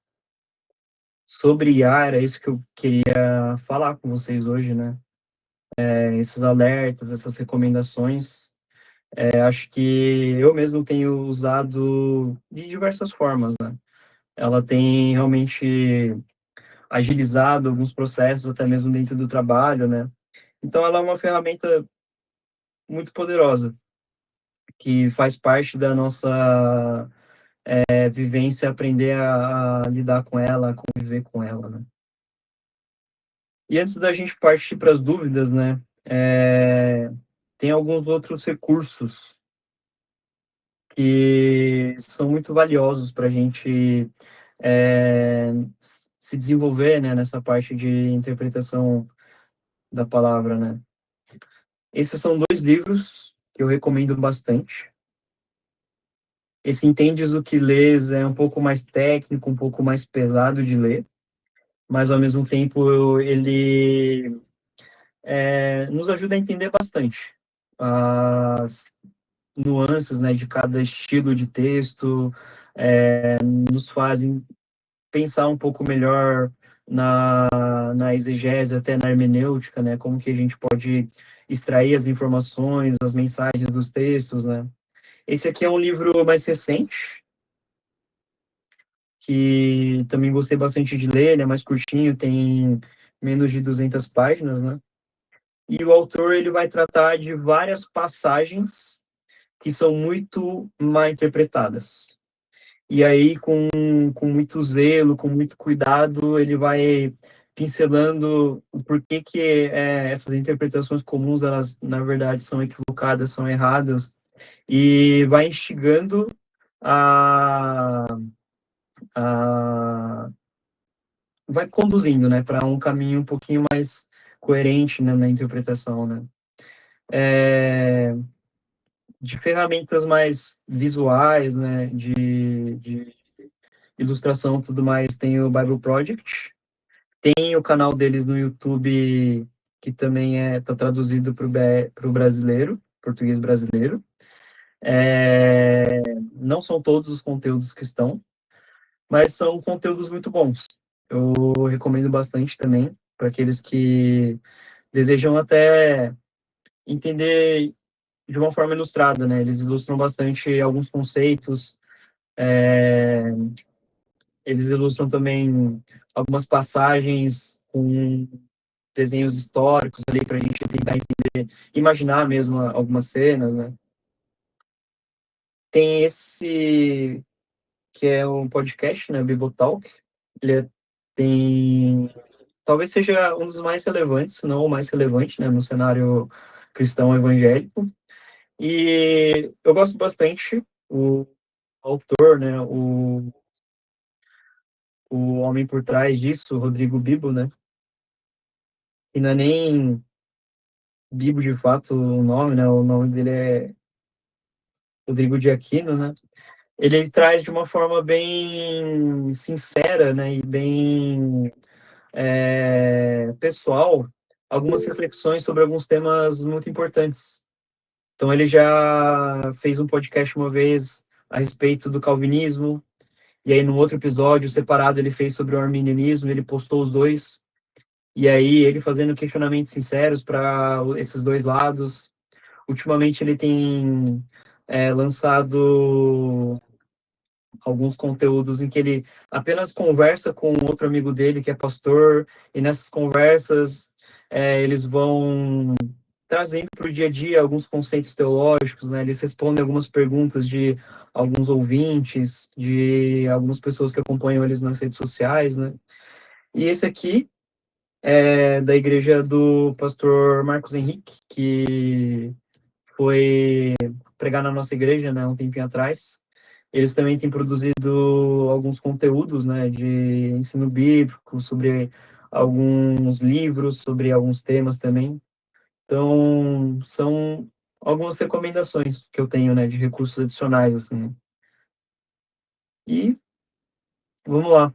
sobre IA, era isso que eu queria falar com vocês hoje, né? Esses alertas, essas recomendações. Acho que eu mesmo tenho usado de diversas formas, né? Ela tem realmente agilizado alguns processos, até mesmo dentro do trabalho, né? Então, ela é uma ferramenta muito poderosa, que faz parte da nossa vivência, aprender a lidar com ela, a conviver com ela, né? E antes da gente partir para as dúvidas, né? Tem alguns outros recursos que são muito valiosos para a gente é, se desenvolver, né, nessa parte de interpretação da palavra, né? Esses são dois livros que eu recomendo bastante. Esse Entendes o que Lês é um pouco mais técnico, um pouco mais pesado de ler, mas ao mesmo tempo ele nos ajuda a entender bastante as nuances, né, de cada estilo de texto, nos fazem pensar um pouco melhor na exegese, até na hermenêutica, né, como que a gente pode extrair as informações, as mensagens dos textos, né. Esse aqui é um livro mais recente, que também gostei bastante de ler, ele é mais curtinho, tem menos de 200 páginas, né, e o autor ele vai tratar de várias passagens que são muito mal interpretadas. E aí, com muito zelo, com muito cuidado, ele vai pincelando o porquê que essas interpretações comuns, elas, na verdade, são equivocadas, são erradas, e vai instigando a, a vai conduzindo, né, para um caminho um pouquinho mais coerente, né, na interpretação, né. É, de ferramentas mais visuais, né, de ilustração e tudo mais, tem o Bible Project, tem o canal deles no YouTube, que também tá traduzido para o brasileiro, português brasileiro. Não são todos os conteúdos que estão, mas são conteúdos muito bons. Eu recomendo bastante também para aqueles que desejam até entender de uma forma ilustrada, né? Eles ilustram bastante alguns conceitos, eles ilustram também algumas passagens com desenhos históricos ali para a gente tentar entender, imaginar mesmo algumas cenas, né? Tem esse que é um podcast, né, Bibotalk. Ele tem talvez seja um dos mais relevantes, se não o mais relevante, né, no cenário cristão evangélico. E eu gosto bastante o autor, né, o homem por trás disso, o Rodrigo Bibo, né? E não é nem Bibo de fato o nome, né? O nome dele é Rodrigo de Aquino, né? Ele traz de uma forma bem sincera, né, e bem pessoal algumas reflexões sobre alguns temas muito importantes. Então ele já fez um podcast uma vez a respeito do calvinismo, e aí no outro episódio separado ele fez sobre o arminianismo, ele postou os dois, e aí ele fazendo questionamentos sinceros para esses dois lados. Ultimamente ele tem lançado alguns conteúdos em que ele apenas conversa com outro amigo dele que é pastor, e nessas conversas eles vão trazendo para o dia a dia alguns conceitos teológicos, né? Eles respondem algumas perguntas de alguns ouvintes, de algumas pessoas que acompanham eles nas redes sociais, né? E esse aqui é da igreja do pastor Marcos Henrique, que foi pregar na nossa igreja, né, um tempinho atrás. Eles também têm produzido alguns conteúdos, né, de ensino bíblico, sobre alguns livros, sobre alguns temas também. Então, são algumas recomendações que eu tenho, né, de recursos adicionais, assim. E vamos lá,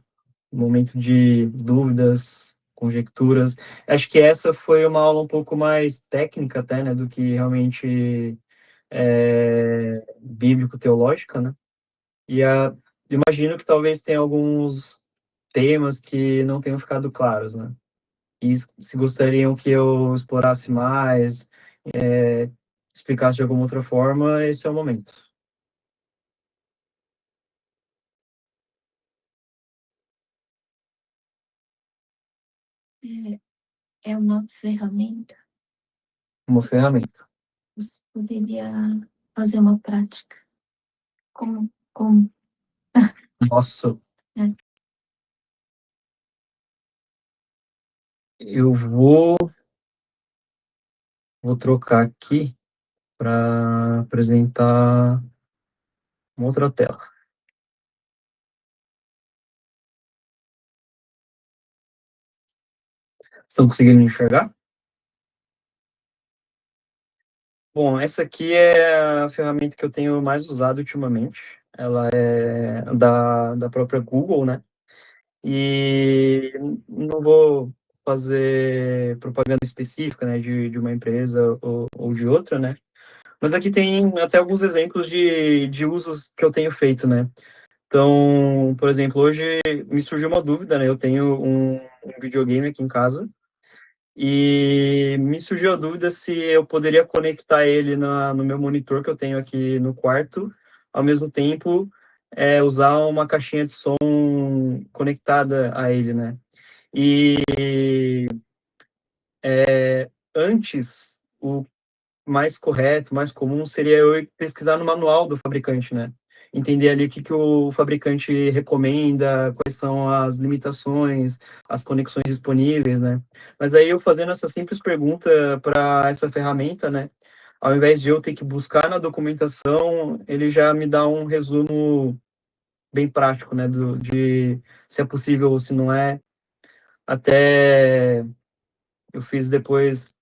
momento de dúvidas, conjecturas. Acho que essa foi uma aula um pouco mais técnica até, né, do que realmente bíblico-teológica, né? Imagino que talvez tenha alguns temas que não tenham ficado claros, né? E se gostariam que eu explorasse mais, explicasse de alguma outra forma, esse é o momento. É uma ferramenta. Uma ferramenta. Você poderia fazer uma prática. Como? Nossa, É. eu vou trocar aqui para apresentar uma outra tela. Estão conseguindo enxergar? Bom, essa aqui é a ferramenta que eu tenho mais usado ultimamente. Ela é da própria Google, né? E não vou fazer propaganda específica, né, de uma empresa ou de outra, né? Mas aqui tem até alguns exemplos de usos que eu tenho feito, né? Então, por exemplo, hoje me surgiu uma dúvida, né? Eu tenho um videogame aqui em casa e me surgiu a dúvida se eu poderia conectar ele no meu monitor que eu tenho aqui no quarto, ao mesmo tempo usar uma caixinha de som conectada a ele, né? E antes, o mais correto, mais comum seria eu ir pesquisar no manual do fabricante, né? Entender ali o que o fabricante recomenda, quais são as limitações, as conexões disponíveis, né? Mas aí eu fazendo essa simples pergunta para essa ferramenta, né? Ao invés de eu ter que buscar na documentação, ele já me dá um resumo bem prático, né? De se é possível ou se não é. Até eu fiz depois,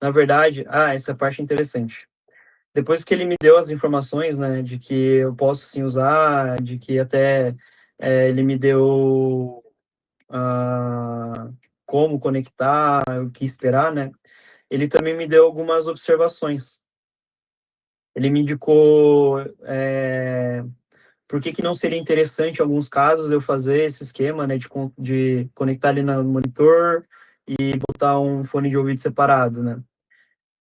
na verdade, essa parte é interessante. Depois que ele me deu as informações, né, de que eu posso sim usar, de que até ele me deu como conectar, o que esperar, né, ele também me deu algumas observações. Ele me indicou por que não seria interessante, em alguns casos, eu fazer esse esquema, né, de conectar ele no monitor e botar um fone de ouvido separado, né.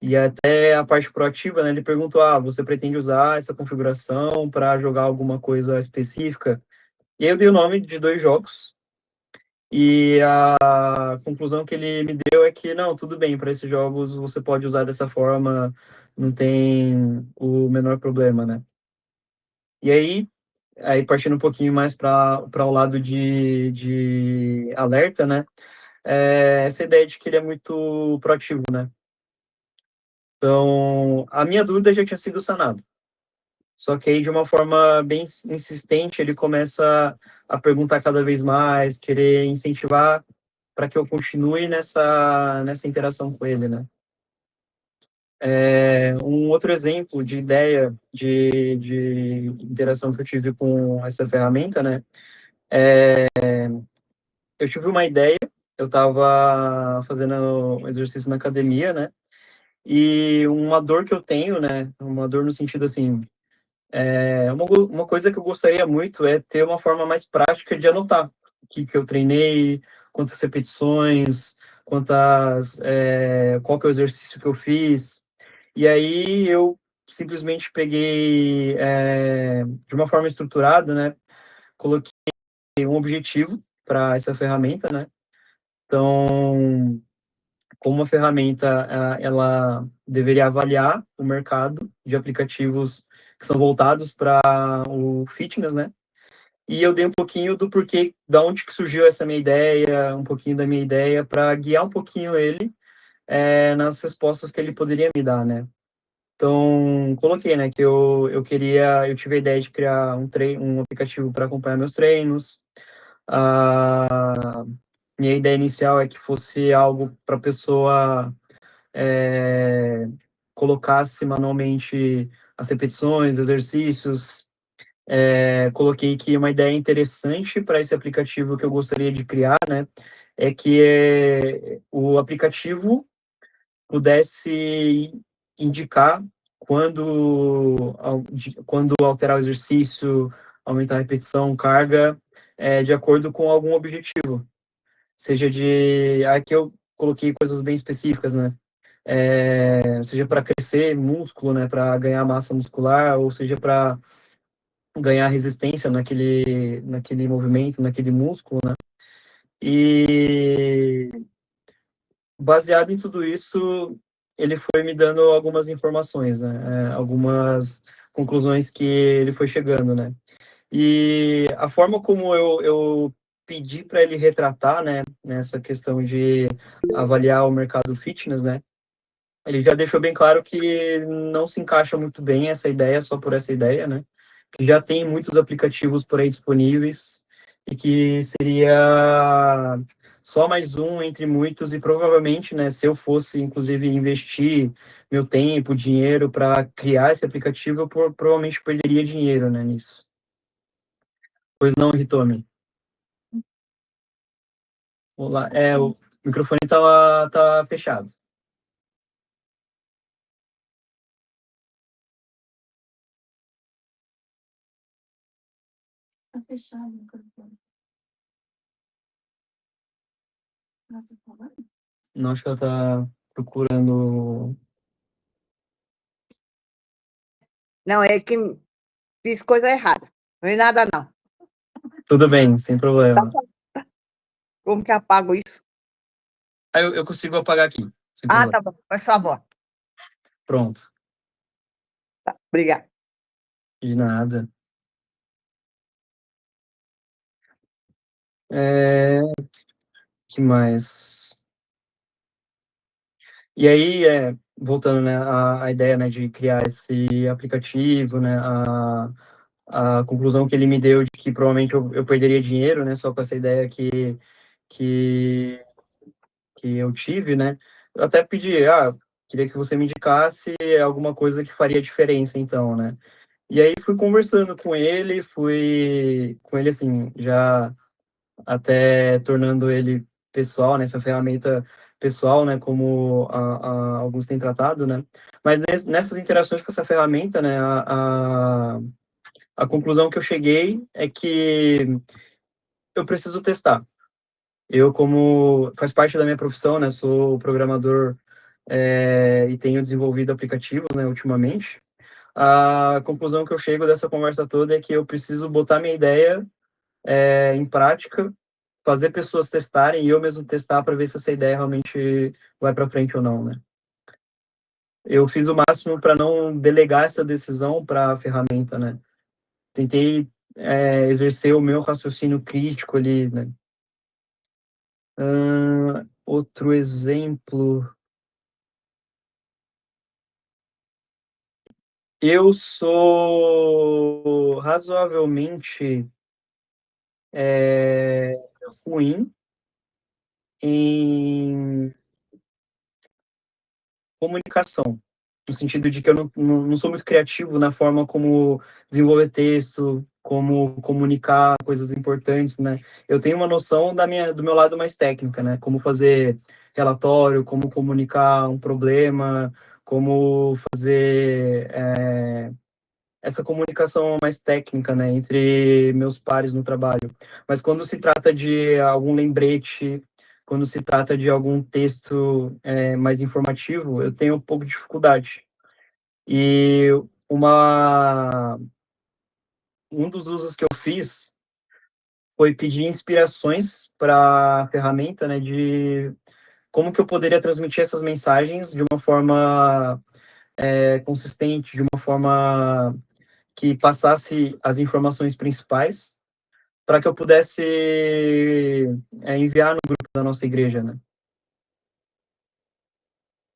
E até a parte proativa, né, ele perguntou, você pretende usar essa configuração para jogar alguma coisa específica? E aí eu dei o nome de dois jogos, e a conclusão que ele me deu é que, não, tudo bem, para esses jogos você pode usar dessa forma, não tem o menor problema, né? E aí partindo um pouquinho mais para o lado de alerta, né? Essa ideia de que ele é muito proativo, né? Então, a minha dúvida já tinha sido sanada. Só que aí, de uma forma bem insistente, ele começa a perguntar cada vez mais, querer incentivar para que eu continue nessa interação com ele, né? Um outro exemplo de ideia de interação que eu tive com essa ferramenta, né? Eu tive uma ideia, eu estava fazendo exercício na academia, né? E uma dor que eu tenho, né? Uma dor no sentido assim, Uma coisa que eu gostaria muito é ter uma forma mais prática de anotar o que eu treinei, quantas repetições, qual que é o exercício que eu fiz. E aí eu simplesmente peguei, de uma forma estruturada, né, coloquei um objetivo para essa ferramenta, né? Então, como uma ferramenta, ela deveria avaliar o mercado de aplicativos que são voltados para o fitness, né? E eu dei um pouquinho do porquê, da onde que surgiu essa minha ideia, um pouquinho da minha ideia, para guiar um pouquinho ele nas respostas que ele poderia me dar, né? Então, coloquei, né, que eu tive a ideia de criar um aplicativo para acompanhar meus treinos. A minha ideia inicial é que fosse algo para a pessoa colocasse manualmente as repetições, exercícios. Coloquei que uma ideia interessante para esse aplicativo que eu gostaria de criar, né, é que o aplicativo pudesse indicar quando alterar o exercício, aumentar a repetição, carga, de acordo com algum objetivo. Seja de... Aqui eu coloquei coisas bem específicas, né? Seja para crescer músculo, né? Para ganhar massa muscular, ou seja para ganhar resistência naquele movimento, naquele músculo, né? E baseado em tudo isso, ele foi me dando algumas informações, né? Algumas conclusões que ele foi chegando, né? E a forma como eu pedi para ele retratar, né, nessa questão de avaliar o mercado fitness, né? Ele já deixou bem claro que não se encaixa muito bem essa ideia só por essa ideia, né? Que já tem muitos aplicativos por aí disponíveis e que seria só mais um entre muitos e provavelmente, né, se eu fosse inclusive investir meu tempo, dinheiro para criar esse aplicativo, eu provavelmente perderia dinheiro, né, nisso. Pois não, Hitomi? Olá, o microfone tá fechado. Tá fechado o microfone. Ela tá falando? Não, acho que ela tá procurando. Não, é que fiz coisa errada. Não é nada, não. Tudo bem, sem problema. Como que apago isso? Eu consigo apagar aqui, sem Ah, problema. tá bom. Faz favor. Pronto, Tá, obrigada. de nada. Que mais? E aí, voltando, né, à ideia, né, de criar esse aplicativo, né, a conclusão que ele me deu de que provavelmente eu perderia dinheiro, né, só com essa ideia que, que eu tive, né, eu até pedi, queria que você me indicasse alguma coisa que faria diferença, então, né. E aí fui conversando com ele, assim, já até tornando ele pessoal, né, essa ferramenta pessoal, né, como alguns têm tratado, né, mas nessas interações com essa ferramenta, né, a conclusão que eu cheguei é que eu preciso testar. Eu, como faz parte da minha profissão, né, sou programador e tenho desenvolvido aplicativos, né, ultimamente. A conclusão que eu chego dessa conversa toda é que eu preciso botar minha ideia em prática, fazer pessoas testarem e eu mesmo testar para ver se essa ideia realmente vai para frente ou não, né? Eu fiz o máximo para não delegar essa decisão para a ferramenta, né? Tentei exercer o meu raciocínio crítico ali, né? Outro exemplo. Eu sou razoavelmente ruim em comunicação, no sentido de que eu não sou muito criativo na forma como desenvolver texto, como comunicar coisas importantes, né? Eu tenho uma noção do meu lado mais técnica, né? Como fazer relatório, como comunicar um problema, como fazer essa comunicação mais técnica, né, entre meus pares no trabalho. Mas quando se trata de algum lembrete, quando se trata de algum texto mais informativo, eu tenho um pouco de dificuldade. E um dos usos que eu fiz foi pedir inspirações para a ferramenta, né, de como que eu poderia transmitir essas mensagens de uma forma consistente, de uma forma que passasse as informações principais para que eu pudesse enviar no grupo da nossa igreja, né?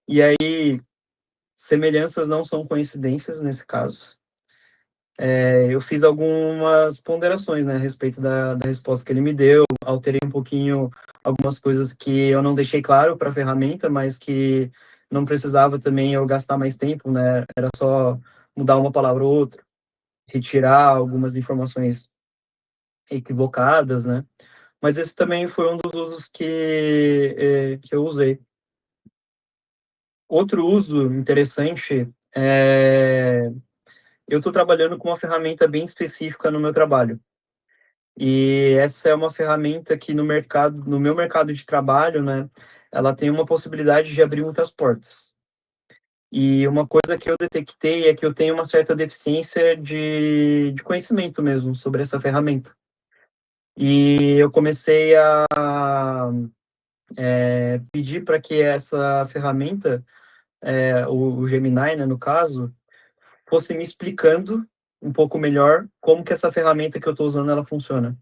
E aí, semelhanças não são coincidências nesse caso. Eu fiz algumas ponderações, né, a respeito da resposta que ele me deu, alterei um pouquinho algumas coisas que eu não deixei claro para a ferramenta, mas que não precisava também eu gastar mais tempo, né? Era só mudar uma palavra ou outra, retirar algumas informações equivocadas, né? Mas esse também foi um dos usos que eu usei. Outro uso interessante eu estou trabalhando com uma ferramenta bem específica no meu trabalho. E essa é uma ferramenta que no meu mercado de trabalho, né, ela tem uma possibilidade de abrir muitas portas. E uma coisa que eu detectei é que eu tenho uma certa deficiência de conhecimento mesmo sobre essa ferramenta. E eu comecei a pedir para que essa ferramenta, o Gemini, né, no caso, fosse me explicando um pouco melhor como que essa ferramenta que eu estou usando ela funciona.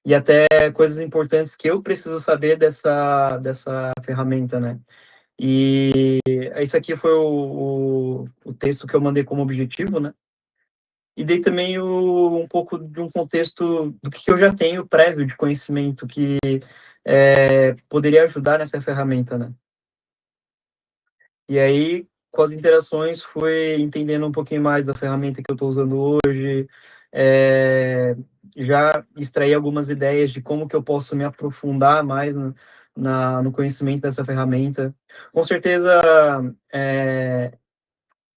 E até coisas importantes que eu preciso saber dessa ferramenta, né? E isso aqui foi o texto que eu mandei como objetivo, né? E dei também um pouco de um contexto do que eu já tenho prévio de conhecimento que poderia ajudar nessa ferramenta, né? E aí, com as interações, fui entendendo um pouquinho mais da ferramenta que eu estou usando hoje, já extraí algumas ideias de como que eu posso me aprofundar mais no conhecimento dessa ferramenta. Com certeza,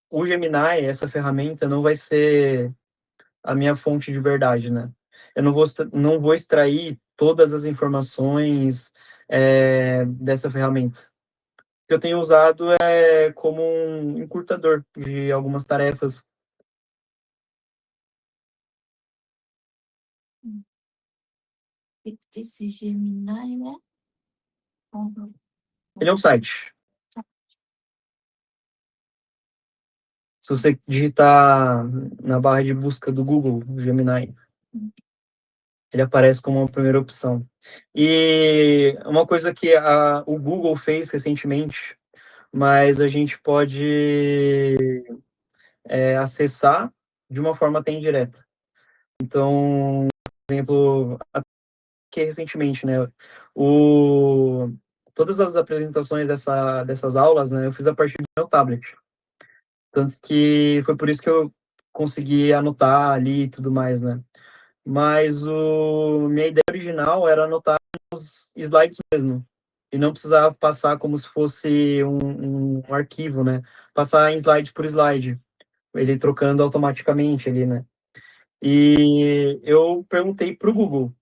o Gemini, essa ferramenta, não vai ser a minha fonte de verdade, né? Eu não vou extrair todas as informações dessa ferramenta. O que eu tenho usado como um encurtador de algumas tarefas. Esse Gemini, né? Ele é um site. Se você digitar na barra de busca do Google, Gemini, ele aparece como uma primeira opção. E uma coisa que o Google fez recentemente, mas a gente pode acessar de uma forma até indireta. Então, por exemplo, que recentemente, né, todas as apresentações dessas aulas, né, eu fiz a partir do meu tablet. Tanto que foi por isso que eu consegui anotar ali e tudo mais, né. Mas minha ideia original era anotar os slides mesmo, e não precisar passar como se fosse um arquivo, né, passar em slide por slide, ele trocando automaticamente ali, né. E eu perguntei para o Google,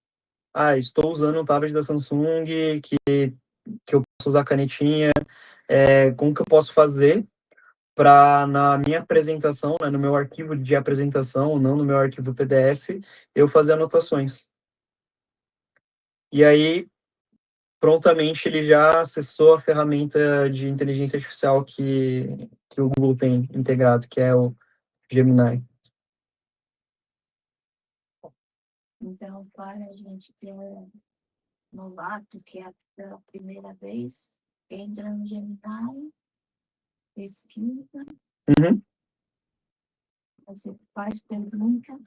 estou usando um tablet da Samsung, que eu posso usar canetinha, como que eu posso fazer para, na minha apresentação, né, no meu arquivo de apresentação, não no meu arquivo PDF, eu fazer anotações. E aí, prontamente, ele já acessou a ferramenta de inteligência artificial que o Google tem integrado, que é o Gemini. Então, para a gente que é novato, que é pela primeira vez, entra no Gemini, pesquisa, Uhum. você faz pergunta.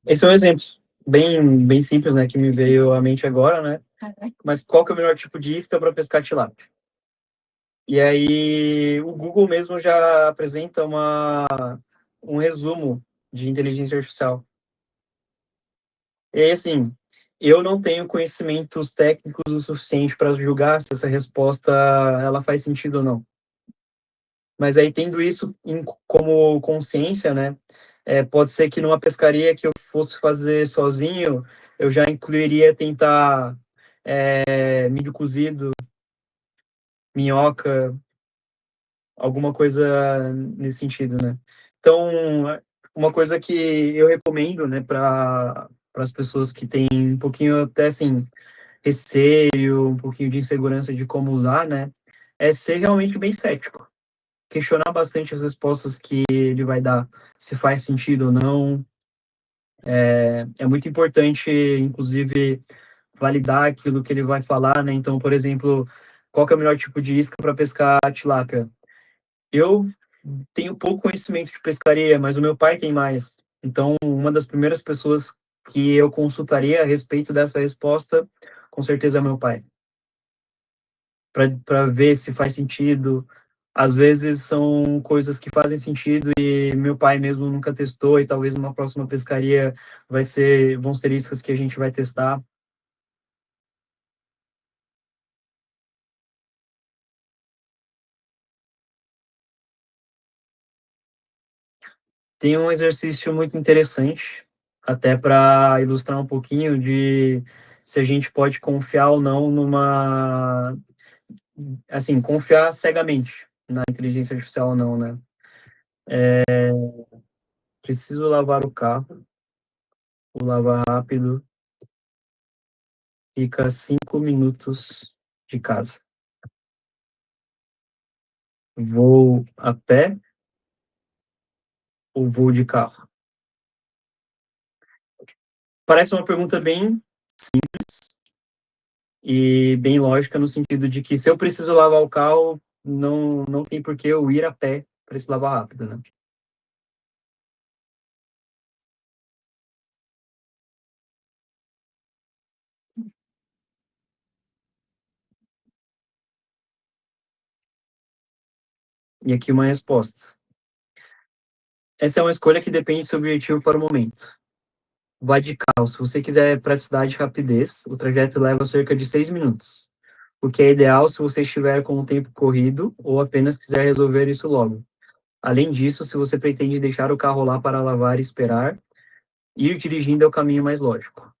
Esse é um exemplo bem simples, né, que me veio à mente agora, né? Mas qual que é o melhor tipo de isca para pescar tilápia? E aí o Google mesmo já apresenta um resumo de inteligência artificial. E aí, assim, eu não tenho conhecimentos técnicos o suficiente para julgar se essa resposta ela faz sentido ou não. Mas aí, tendo isso como consciência, né, pode ser que numa pescaria que eu fosse fazer sozinho, eu já incluiria tentar milho cozido, minhoca, alguma coisa nesse sentido, né? Então, uma coisa que eu recomendo, né, para as pessoas que têm um pouquinho até assim receio, um pouquinho de insegurança de como usar, né, é ser realmente bem cético, questionar bastante as respostas que ele vai dar, se faz sentido ou não. É muito importante, inclusive, validar aquilo que ele vai falar, né? Então, por exemplo, qual que é o melhor tipo de isca para pescar tilápia? Eu tenho pouco conhecimento de pescaria, mas o meu pai tem mais. Então, uma das primeiras pessoas que eu consultaria a respeito dessa resposta, com certeza é meu pai, para ver se faz sentido. Às vezes são coisas que fazem sentido e meu pai mesmo nunca testou, e talvez numa próxima pescaria vão ser iscas que a gente vai testar. Tem um exercício muito interessante, até para ilustrar um pouquinho de se a gente pode confiar ou não assim, confiar cegamente na inteligência artificial ou não, né? Preciso lavar o carro, vou lavar rápido, fica 5 minutos de casa. Vou a pé ou vou de carro? Parece uma pergunta bem e bem lógica, no sentido de que se eu preciso lavar o carro, não tem por que eu ir a pé para se lavar rápido, né? E aqui uma resposta. Essa é uma escolha que depende do seu objetivo para o momento. Vá de carro. Se você quiser praticidade e rapidez, o trajeto leva cerca de 6 minutos, o que é ideal se você estiver com o tempo corrido ou apenas quiser resolver isso logo. Além disso, se você pretende deixar o carro lá para lavar e esperar, ir dirigindo é o caminho mais lógico.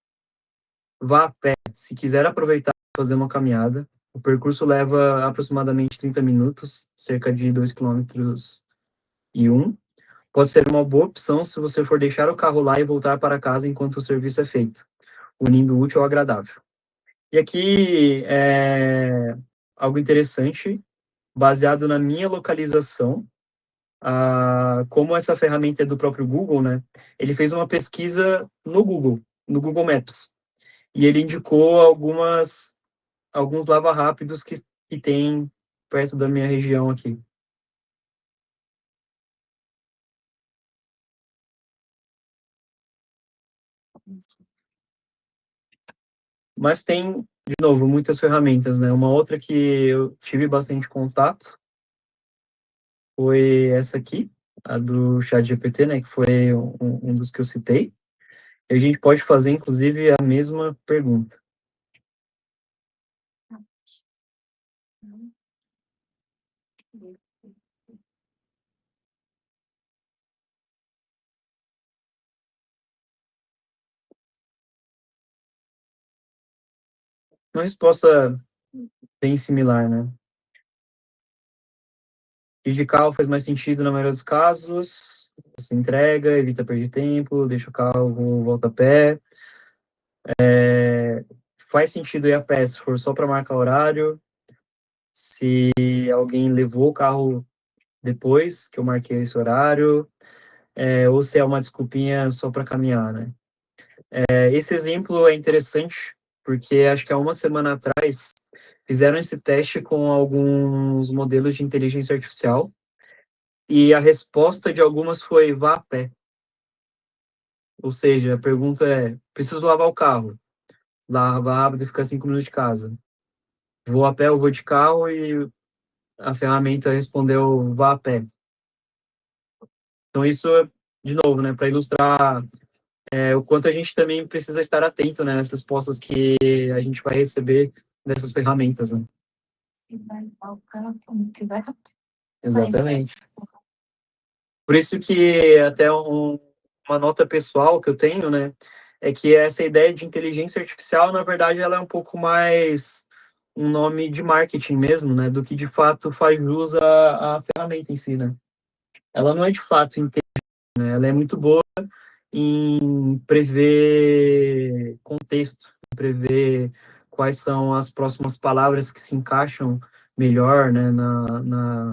Vá a pé. Se quiser aproveitar e fazer uma caminhada, o percurso leva aproximadamente 30 minutos, cerca de 2,1 km. Pode ser uma boa opção se você for deixar o carro lá e voltar para casa enquanto o serviço é feito, unindo o útil ao agradável. E aqui é algo interessante, baseado na minha localização, como essa ferramenta é do próprio Google, né? Ele fez uma pesquisa no Google Maps, e ele indicou alguns lava-rápidos que tem perto da minha região aqui. Mas tem, de novo, muitas ferramentas, né? Uma outra que eu tive bastante contato foi essa aqui, a do ChatGPT, né? Que foi um dos que eu citei. E a gente pode fazer, inclusive, a mesma pergunta. Uma resposta bem similar, né? Ir de carro faz mais sentido na maioria dos casos. Você entrega, evita perder tempo, deixa o carro, volta a pé. Faz sentido ir a pé se for só para marcar horário. Se alguém levou o carro depois que eu marquei esse horário, ou se é uma desculpinha só para caminhar, né? Esse exemplo é interessante, porque acho que há uma semana atrás fizeram esse teste com alguns modelos de inteligência artificial, e a resposta de algumas foi vá a pé. Ou seja, a pergunta é, preciso lavar o carro. Lava rápido e fica 5 minutos de casa. Vou a pé ou vou de carro, e a ferramenta respondeu vá a pé. Então isso, de novo, né, para ilustrar o quanto a gente também precisa estar atento, né, nessas respostas que a gente vai receber dessas ferramentas, né? Se vai ao campo, como que vai. Exatamente. Por isso que até uma nota pessoal que eu tenho, né, é que essa ideia de inteligência artificial, na verdade, ela é um pouco mais um nome de marketing mesmo, né, do que de fato faz jus à ferramenta em si, né? Ela não é de fato inteligente, né? Ela é muito boa em prever contexto, prever quais são as próximas palavras que se encaixam melhor, né,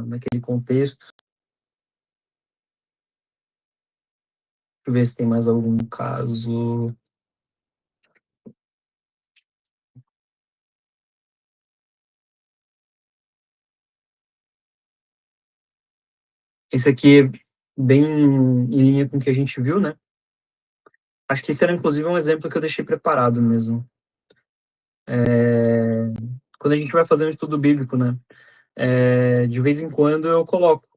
naquele contexto. Deixa eu ver se tem mais algum caso. Esse aqui é bem em linha com o que a gente viu, né? Acho que esse era, inclusive, um exemplo que eu deixei preparado mesmo. Quando a gente vai fazer um estudo bíblico, né? De vez em quando eu coloco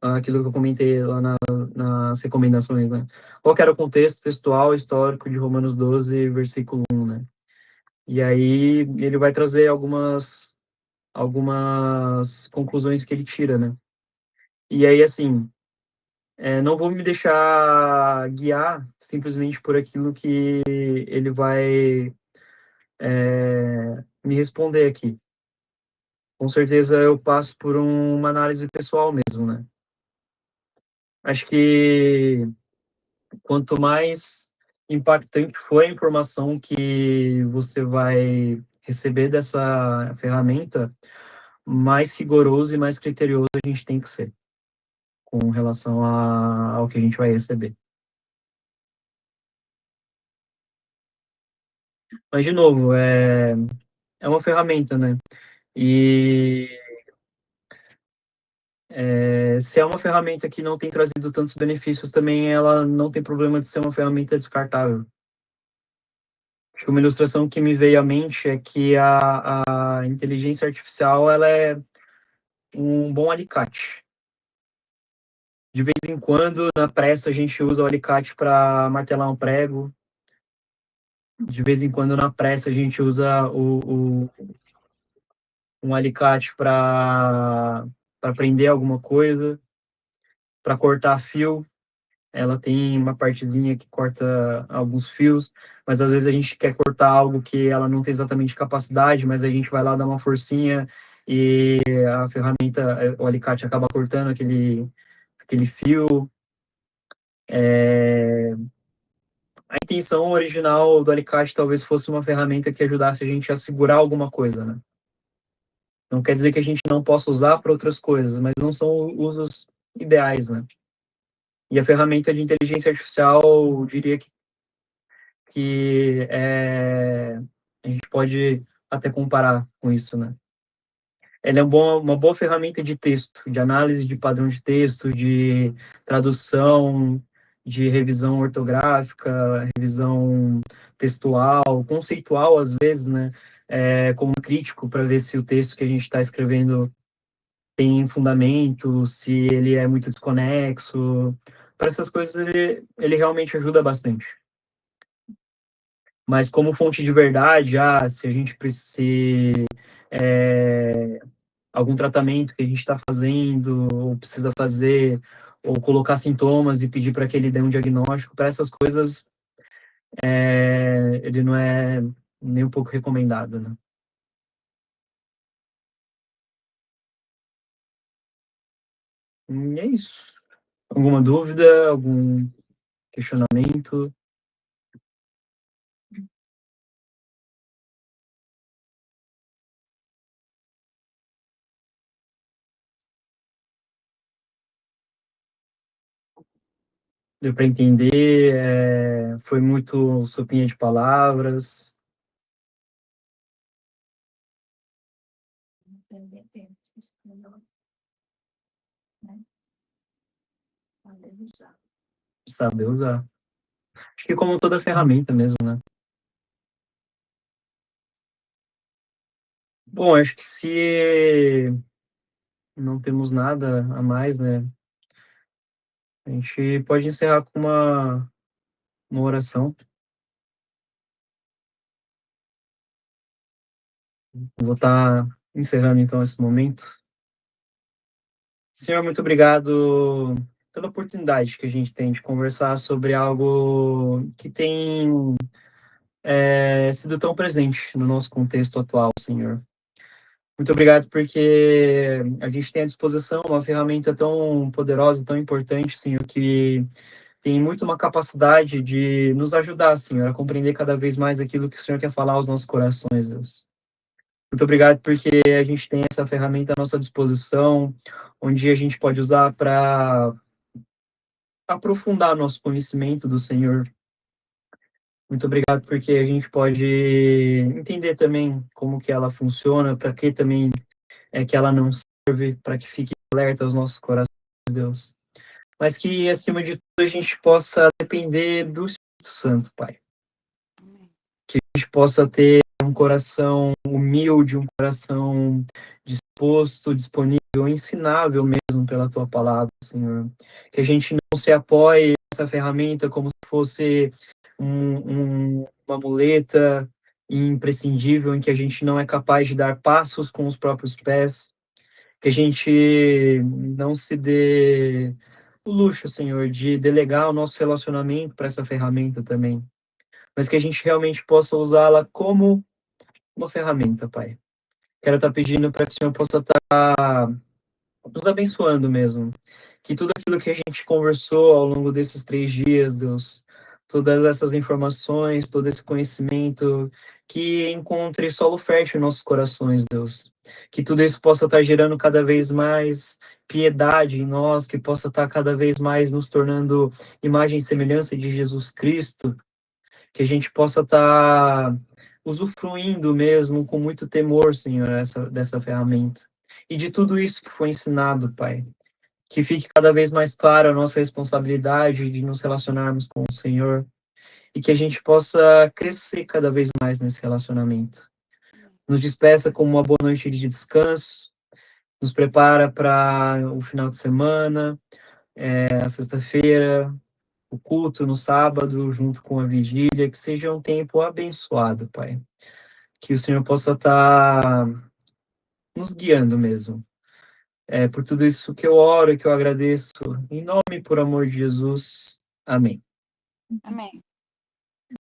aquilo que eu comentei lá nas recomendações, né? Qual que era o contexto textual histórico de Romanos 12, versículo 1, né? E aí ele vai trazer algumas conclusões que ele tira, né? E aí, assim, não vou me deixar guiar simplesmente por aquilo que ele vai me responder aqui. Com certeza eu passo por uma análise pessoal mesmo, né? Acho que quanto mais impactante for a informação que você vai receber dessa ferramenta, mais rigoroso e mais criterioso a gente tem que ser com relação ao que a gente vai receber. Mas, de novo, é uma ferramenta, né? E se é uma ferramenta que não tem trazido tantos benefícios, também ela não tem problema de ser uma ferramenta descartável. Acho que uma ilustração que me veio à mente é que a inteligência artificial ela é um bom alicate. De vez em quando, na pressa, a gente usa o alicate para martelar um prego. De vez em quando, na pressa, a gente usa um alicate para prender alguma coisa, para cortar fio. Ela tem uma partezinha que corta alguns fios, mas às vezes a gente quer cortar algo que ela não tem exatamente capacidade, mas a gente vai lá dar uma forcinha e a ferramenta, o alicate acaba cortando aquele fio. A intenção original do alicate talvez fosse uma ferramenta que ajudasse a gente a segurar alguma coisa, né? Não quer dizer que a gente não possa usar para outras coisas, mas não são usos ideais, né? E a ferramenta de inteligência artificial, eu diria que a gente pode até comparar com isso, né? Ela é uma boa ferramenta de texto, de análise de padrão de texto, de tradução, de revisão ortográfica, revisão textual, conceitual, às vezes, né? Como crítico, para ver se o texto que a gente está escrevendo tem fundamento, se ele é muito desconexo. Para essas coisas, ele realmente ajuda bastante. Mas como fonte de verdade, se a gente precisa algum tratamento que a gente está fazendo, ou precisa fazer, ou colocar sintomas e pedir para que ele dê um diagnóstico, para essas coisas, ele não é nem um pouco recomendado, né? E é isso. Alguma dúvida, algum questionamento? Deu para entender? Foi muito sopinha de palavras? Perder tempo, né? Saber usar. Saber usar. Acho que como toda ferramenta mesmo, né? Bom, acho que se não temos nada a mais, né? A gente pode encerrar com uma uma oração. Vou estar encerrando, então, esse momento. Senhor, muito obrigado pela oportunidade que a gente tem de conversar sobre algo que tem sido tão presente no nosso contexto atual, Senhor. Muito obrigado porque a gente tem à disposição uma ferramenta tão poderosa, tão importante, Senhor, que tem muito uma capacidade de nos ajudar, Senhor, a compreender cada vez mais aquilo que o Senhor quer falar aos nossos corações, Deus. Muito obrigado porque a gente tem essa ferramenta à nossa disposição, onde a gente pode usar para aprofundar nosso conhecimento do Senhor. Muito obrigado porque a gente pode entender também como que ela funciona, para que também é que ela não serve, para que fique alerta aos nossos corações, Deus. Mas que, acima de tudo, a gente possa depender do Espírito Santo, Pai. Que a gente possa ter um coração humilde, um coração disposto, disponível, ensinável mesmo pela Tua palavra, Senhor. Que a gente não se apoie nessa ferramenta como se fosse uma muleta imprescindível em que a gente não é capaz de dar passos com os próprios pés. Que a gente não se dê o luxo, Senhor, de delegar o nosso relacionamento para essa ferramenta também, mas que a gente realmente possa usá-la como uma ferramenta, Pai. Quero estar pedindo para que o Senhor possa estar nos abençoando mesmo, que tudo aquilo que a gente conversou ao longo desses 3 dias, Deus, todas essas informações, todo esse conhecimento, que encontre solo fértil em nossos corações, Deus. Que tudo isso possa estar gerando cada vez mais piedade em nós, que possa estar cada vez mais nos tornando imagem e semelhança de Jesus Cristo, que a gente possa estar usufruindo mesmo com muito temor, Senhor, dessa ferramenta. E de tudo isso que foi ensinado, Pai. Que fique cada vez mais clara a nossa responsabilidade de nos relacionarmos com o Senhor e que a gente possa crescer cada vez mais nesse relacionamento. Nos despeça com uma boa noite de descanso, nos prepara para o final de semana, a sexta-feira, o culto no sábado, junto com a vigília, que seja um tempo abençoado, Pai. Que o Senhor possa estar nos guiando mesmo. Por tudo isso que eu oro e que eu agradeço, em nome e por amor de Jesus. Amém. Amém.